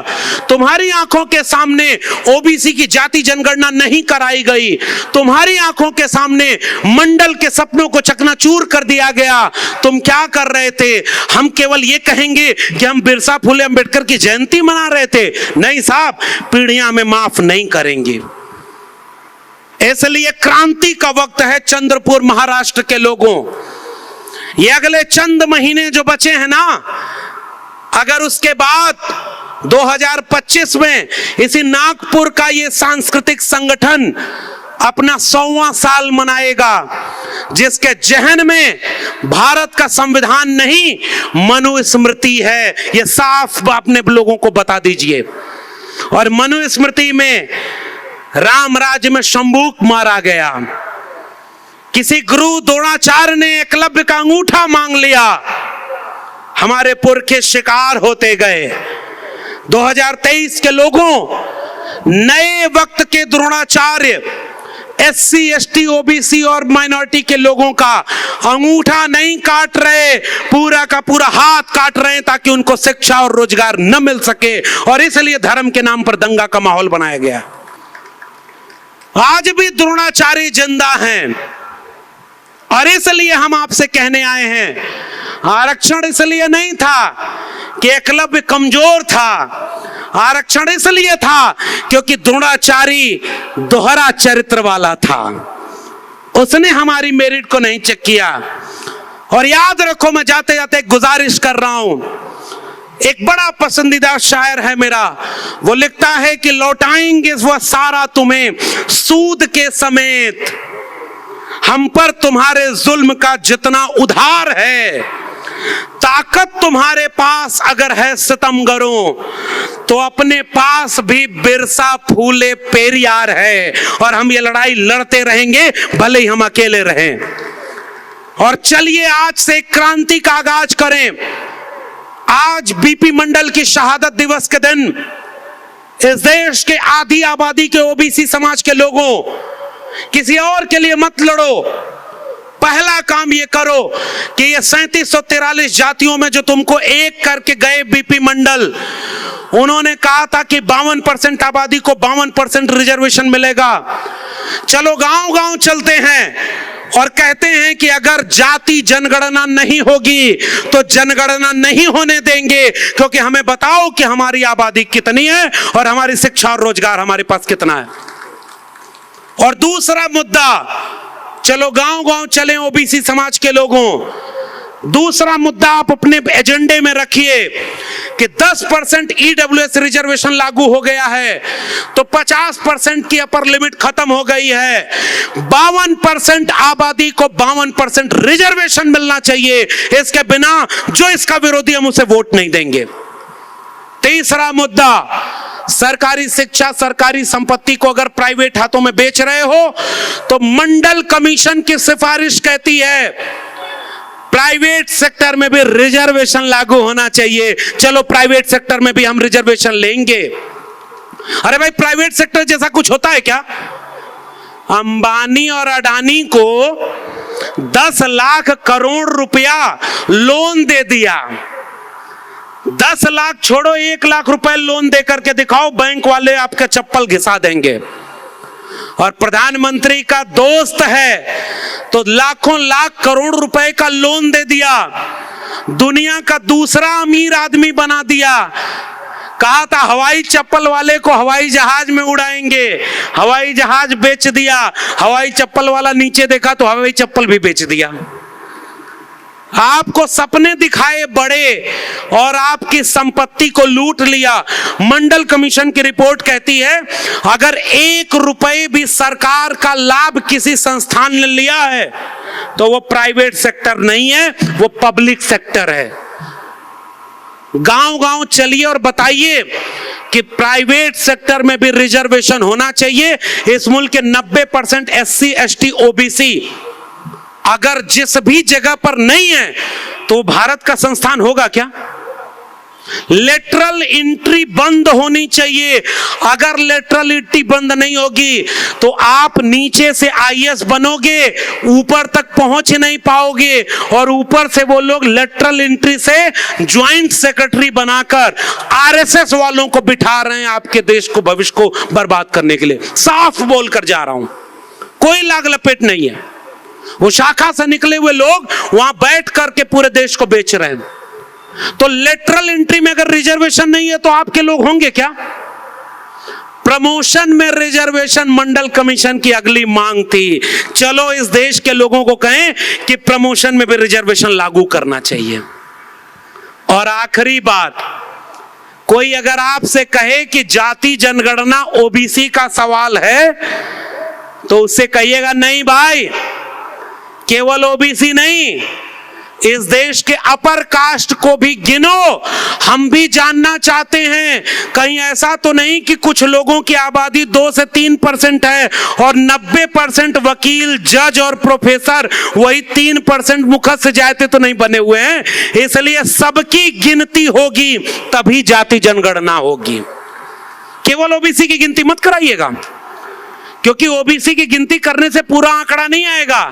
तुम्हारी आंखों के सामने ओबीसी की जाति जनगणना नहीं कराई गई, तुम्हारी आंखों के सामने मंडल के सपनों को चकनाचूर कर दिया गया। तुम क्या कर रहे थे? हम केवल ये कहेंगे कि हम बिरसा फुले अंबेडकर की जयंती मना रहे थे? नहीं साहब, पीढ़ियां हमें माफ नहीं करेंगे। इसलिए क्रांति का वक्त है चंद्रपुर महाराष्ट्र के लोगों। ये अगले चंद महीने जो बचे हैं ना, अगर उसके बाद 2025 में इसी नागपुर का ये सांस्कृतिक संगठन अपना 100वां साल मनाएगा, जिसके जहन में भारत का संविधान नहीं मनुस्मृति है, ये साफ अपने लोगों को बता दीजिए। और मनुस्मृति में राम राज्य में शंभूक मारा गया, किसी गुरु द्रोणाचार्य ने एकलव्य का अंगूठा मांग लिया, हमारे पुरखे शिकार होते गए। 2023 के लोगों, नए वक्त के द्रोणाचार्य SC ST OBC और माइनॉरिटी के लोगों का अंगूठा नहीं काट रहे, पूरा का पूरा हाथ काट रहे हैं ताकि उनको शिक्षा और रोजगार न मिल सके। और इसलिए धर्म के नाम पर दंगा का माहौल बनाया गया। आज भी द्रोणाचार्य जिंदा हैं और इसलिए हम आपसे कहने आए हैं, आरक्षण इसलिए नहीं था कि एकलव्य कमजोर था, आरक्षण इसलिए था क्योंकि द्रोणाचार्य दोहरा चरित्र वाला था, उसने हमारी मेरिट को नहीं चेक किया। और याद रखो, मैं जाते जाते गुजारिश कर रहा हूं, एक बड़ा पसंदीदा शायर है मेरा, वो लिखता है कि लौटाएंगे वह सारा तुम्हें सूद के समेत, हम पर तुम्हारे जुल्म का जितना उधार है, ताकत तुम्हारे पास अगर है सितमगरों तो अपने पास भी बिरसा फूले पेरियार है। और हम ये लड़ाई लड़ते रहेंगे भले ही हम अकेले रहें। और चलिए आज से क्रांति का आगाज करें। आज बीपी मंडल की शहादत दिवस के दिन इस देश के आधी आबादी के ओबीसी समाज के लोगों, किसी और के लिए मत लड़ो। पहला काम ये करो कि ये 3743 जातियों में जो तुमको एक करके गए बीपी मंडल, उन्होंने कहा था कि 52% आबादी को 52% रिजर्वेशन मिलेगा। चलो गांव गांव चलते हैं और कहते हैं कि अगर जाति जनगणना नहीं होगी तो जनगणना नहीं होने देंगे, क्योंकि हमें बताओ कि हमारी आबादी कितनी है और हमारी शिक्षा और रोजगार हमारे पास कितना है। और दूसरा मुद्दा, चलो गांव गांव चलें ओबीसी समाज के लोगों, दूसरा मुद्दा आप अपने एजेंडे में रखिए कि 10% ईडब्ल्यूएस रिजर्वेशन लागू हो गया है तो 50% की अपर लिमिट खत्म हो गई है। 52% आबादी को 52% रिजर्वेशन मिलना चाहिए, इसके बिना जो इसका विरोधी हम उसे वोट नहीं देंगे। तीसरा मुद्दा, सरकारी शिक्षा, सरकारी संपत्ति को अगर प्राइवेट हाथों में बेच रहे हो तो मंडल कमीशन की सिफारिश कहती है प्राइवेट सेक्टर में भी रिजर्वेशन लागू होना चाहिए। चलो प्राइवेट सेक्टर में भी हम रिजर्वेशन लेंगे। अरे भाई, प्राइवेट सेक्टर जैसा कुछ होता है क्या? अंबानी और अडानी को 10 लाख करोड़ रुपया लोन दे दिया, 10 लाख छोड़ो, 1 लाख रुपए लोन देकर के दिखाओ, बैंक वाले आपका चप्पल घिसा देंगे। और प्रधानमंत्री का दोस्त है तो लाखों लाख करोड़ रुपए का लोन दे दिया, दुनिया का दूसरा अमीर आदमी बना दिया। कहा था हवाई चप्पल वाले को हवाई जहाज में उड़ाएंगे, हवाई जहाज बेच दिया। हवाई चप्पल वाला नीचे देखा तो हवाई चप्पल भी बेच दिया। आपको सपने दिखाए बड़े और आपकी संपत्ति को लूट लिया। मंडल कमीशन की रिपोर्ट कहती है अगर 1 रुपए भी सरकार का लाभ किसी संस्थान ने लिया है तो वो प्राइवेट सेक्टर नहीं है, वो पब्लिक सेक्टर है। गांव गांव चलिए और बताइए कि प्राइवेट सेक्टर में भी रिजर्वेशन होना चाहिए। इस मुल्क के 90% SC ST OBC अगर जिस भी जगह पर नहीं है तो भारत का संस्थान होगा क्या? लेटरल एंट्री बंद होनी चाहिए। अगर लेटरल एंट्री बंद नहीं होगी तो आप नीचे से IAS बनोगे, ऊपर तक पहुंच नहीं पाओगे, और ऊपर से वो लोग लेटरल एंट्री से ज्वाइंट सेक्रेटरी बनाकर RSS वालों को बिठा रहे हैं आपके देश को, भविष्य को बर्बाद करने के लिए। साफ बोल कर जा रहा हूं, कोई लाग लपेट नहीं है। वो शाखा से निकले हुए लोग वहां बैठ करके पूरे देश को बेच रहे हैं। तो लेटरल एंट्री में अगर रिजर्वेशन नहीं है तो आपके लोग होंगे क्या? प्रमोशन में रिजर्वेशन मंडल कमीशन की अगली मांग थी। चलो इस देश के लोगों को कहें कि प्रमोशन में भी रिजर्वेशन लागू करना चाहिए। और आखिरी बात, कोई अगर आपसे कहे कि जाति जनगणना OBC का सवाल है तो उससे कहिएगा नहीं भाई, केवल OBC नहीं, इस देश के अपर कास्ट को भी गिनो। हम भी जानना चाहते हैं कहीं ऐसा तो नहीं कि कुछ लोगों की आबादी 2 से 3% है और 90% वकील, जज और प्रोफेसर वही 3% मुखद से जाते तो नहीं बने हुए हैं। इसलिए सबकी गिनती होगी तभी जाति जनगणना होगी। केवल OBC की गिनती मत कराइएगा, क्योंकि OBC की गिनती करने से पूरा आंकड़ा नहीं आएगा।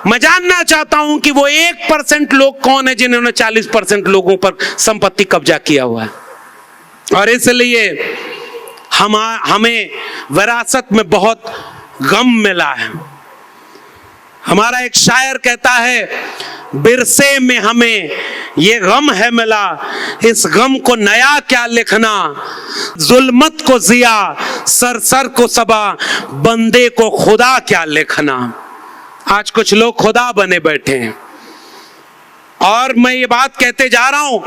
मैं जानना चाहता हूं कि वो 1% लोग कौन है जिन्होंने 40% लोगों पर संपत्ति कब्जा किया हुआ है। और इसलिए हमें विरासत में बहुत गम मिला है। हमारा एक शायर कहता है, बिरसे में हमें ये गम है मिला, इस गम को नया क्या लिखना, जुल्मत को जिया, सर सर को सबा, बंदे को खुदा क्या लिखना। आज कुछ लोग खुदा बने बैठे हैं। और मैं ये बात कहते जा रहा हूं,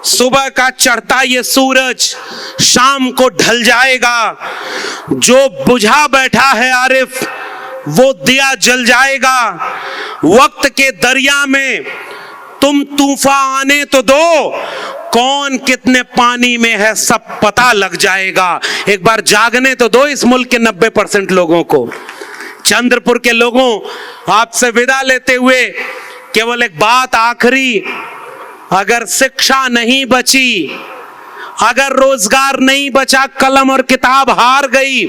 सुबह का चढ़ता ये सूरज शाम को ढल जाएगा, जो बुझा बैठा है आरिफ वो दिया जल जाएगा। वक्त के दरिया में तुम तूफान आने तो दो, कौन कितने पानी में है सब पता लग जाएगा। एक बार जागने तो दो इस मुल्क के 90% लोगों को। चंद्रपुर के लोगों, आपसे विदा लेते हुए केवल एक बात आखिरी, अगर शिक्षा नहीं बची, अगर रोजगार नहीं बचा, कलम और किताब हार गई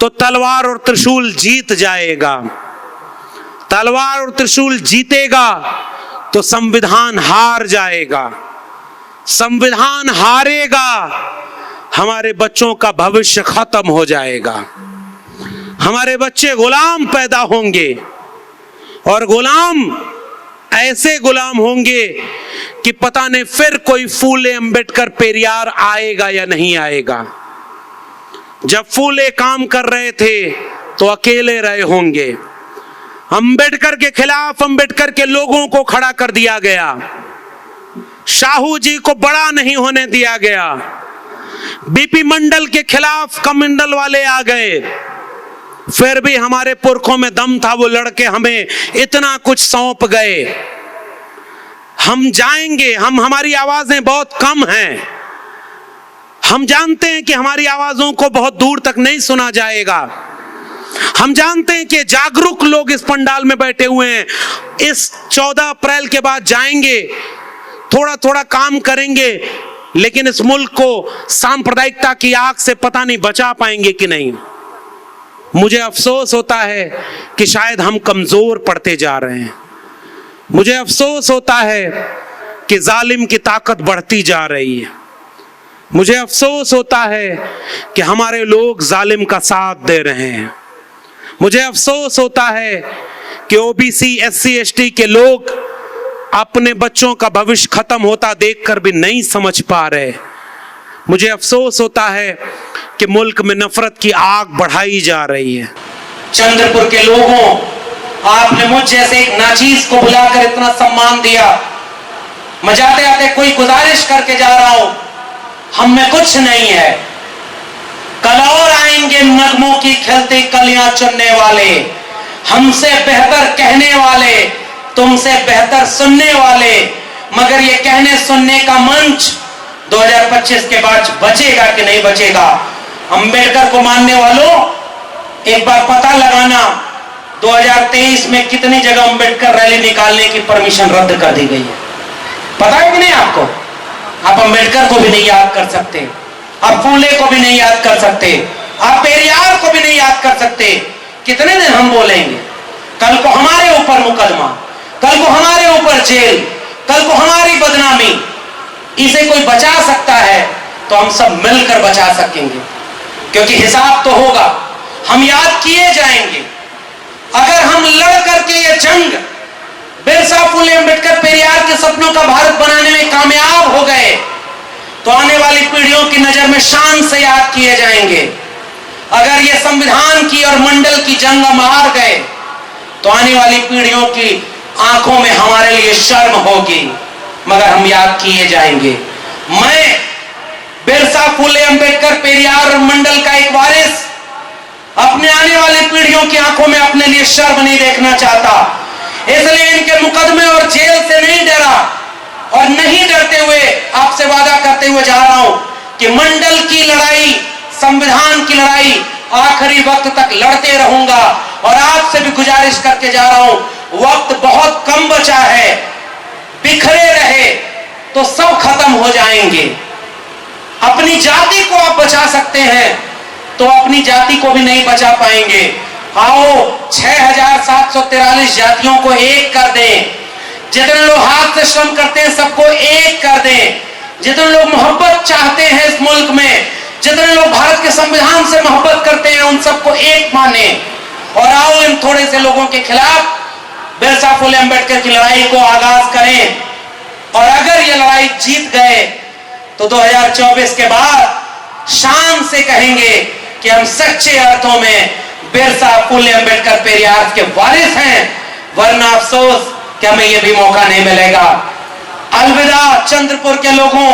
तो तलवार और त्रिशूल जीत जाएगा। तलवार और त्रिशूल जीतेगा तो संविधान हार जाएगा। संविधान हारेगा, हमारे बच्चों का भविष्य खत्म हो जाएगा। हमारे बच्चे गुलाम पैदा होंगे और गुलाम ऐसे गुलाम होंगे कि पता नहीं फिर कोई फूले अंबेडकर पेरियार आएगा या नहीं आएगा। जब फूले काम कर रहे थे तो अकेले रहे होंगे। अंबेडकर के खिलाफ अंबेडकर के लोगों को खड़ा कर दिया गया, शाहू जी को बड़ा नहीं होने दिया गया, बीपी मंडल के खिलाफ कमंडल वाले आ गए, फिर भी हमारे पुरखों में दम था, वो लड़के हमें इतना कुछ सौंप गए। हम जाएंगे, हमारी आवाजें बहुत कम हैं, हम जानते हैं कि हमारी आवाजों को बहुत दूर तक नहीं सुना जाएगा। हम जानते हैं कि जागरूक लोग इस पंडाल में बैठे हुए हैं। इस 14 अप्रैल के बाद जाएंगे, थोड़ा थोड़ा काम करेंगे, लेकिन इस मुल्क को सांप्रदायिकता की आग से पता नहीं बचा पाएंगे कि नहीं। मुझे अफसोस होता है कि शायद हम कमजोर पड़ते जा रहे हैं। मुझे अफसोस होता है कि जालिम की ताकत बढ़ती जा रही है। मुझे अफसोस होता है कि हमारे लोग जालिम का साथ दे रहे हैं। मुझे अफसोस होता है कि ओबीसी, एससी, एसटी के लोग अपने बच्चों का भविष्य खत्म होता देखकर भी नहीं समझ पा रहे। मुझे अफसोस होता है कि मुल्क में नफरत की आग बढ़ाई जा रही है। चंद्रपुर के लोगों, आपने मुझ जैसे एक नाचीज को बुलाकर इतना सम्मान दिया। मैं जाते आते कोई गुजारिश करके जा रहा हूं, हम में कुछ नहीं है। कल और आएंगे नगमों की खिलती कलियां चुनने वाले, हमसे बेहतर कहने वाले, तुमसे बेहतर सुनने वाले, मगर ये कहने सुनने का मंच 2025 के बाद बचेगा कि नहीं बचेगा? अंबेडकर को मानने वालों, एक बार पता लगाना 2023 में कितनी जगह अंबेडकर रैली निकालने की परमिशन रद्द कर दी गई है। पता है कि नहीं आपको? आप अंबेडकर को भी नहीं याद कर सकते, आप फूले को भी नहीं याद कर सकते, आप पेरियार को भी नहीं याद कर सकते। कितने दिन हम बोलेंगे? कल को हमारे ऊपर मुकदमा, कल को हमारे ऊपर जेल, कल को हमारी बदनामी। इसे कोई बचा सकता है तो हम सब मिलकर बचा सकेंगे, क्योंकि हिसाब तो होगा, हम याद किए जाएंगे। अगर हम लड़ करके ये जंग बिरसा, फुले, अंबेडकर, पेरियार के सपनों का भारत बनाने में कामयाब हो गए तो आने वाली पीढ़ियों की नजर में शान से याद किए जाएंगे। अगर ये संविधान की और मंडल की जंग हम हार गए तो आने वाली पीढ़ियों की आंखों में हमारे लिए शर्म होगी, मगर हम याद किए जाएंगे। मैं बिरसा, फुले, अंबेडकर, पेरियार और मंडल का एक वारिस अपने आने वाली पीढ़ियों की आंखों में अपने लिए शर्म नहीं देखना चाहता। इसलिए इनके मुकदमे और जेल से नहीं डरा और नहीं डरते हुए आपसे वादा करते हुए जा रहा हूं कि मंडल की लड़ाई, संविधान की लड़ाई आखिरी वक्त तक लड़ते रहूंगा। और आपसे भी गुजारिश करके जा रहा हूं, वक्त बहुत कम बचा है। बिखरे रहे तो सब खत्म हो जाएंगे। अपनी जाति को आप बचा सकते हैं तो अपनी जाति को भी नहीं बचा पाएंगे। आओ 6743 जातियों को एक कर दें। जितने लोग हाथ से श्रम करते हैं सबको एक कर दें। जितने लोग मोहब्बत चाहते हैं इस मुल्क में, जितने लोग भारत के संविधान से मोहब्बत करते हैं, उन सबको एक माने। और आओ इन थोड़े से लोगों के खिलाफ बिरसा, फुले, अंबेडकर की लड़ाई को आगाज करें। और अगर ये लड़ाई जीत गए तो 2024 के बाद शान से कहेंगे कि हम सच्चे अर्थों में बिरसा, फुले, अंबेडकर, पेरियार के वारिस हैं। वरना अफसोस कि हमें यह भी मौका नहीं मिलेगा। अलविदा चंद्रपुर के लोगों।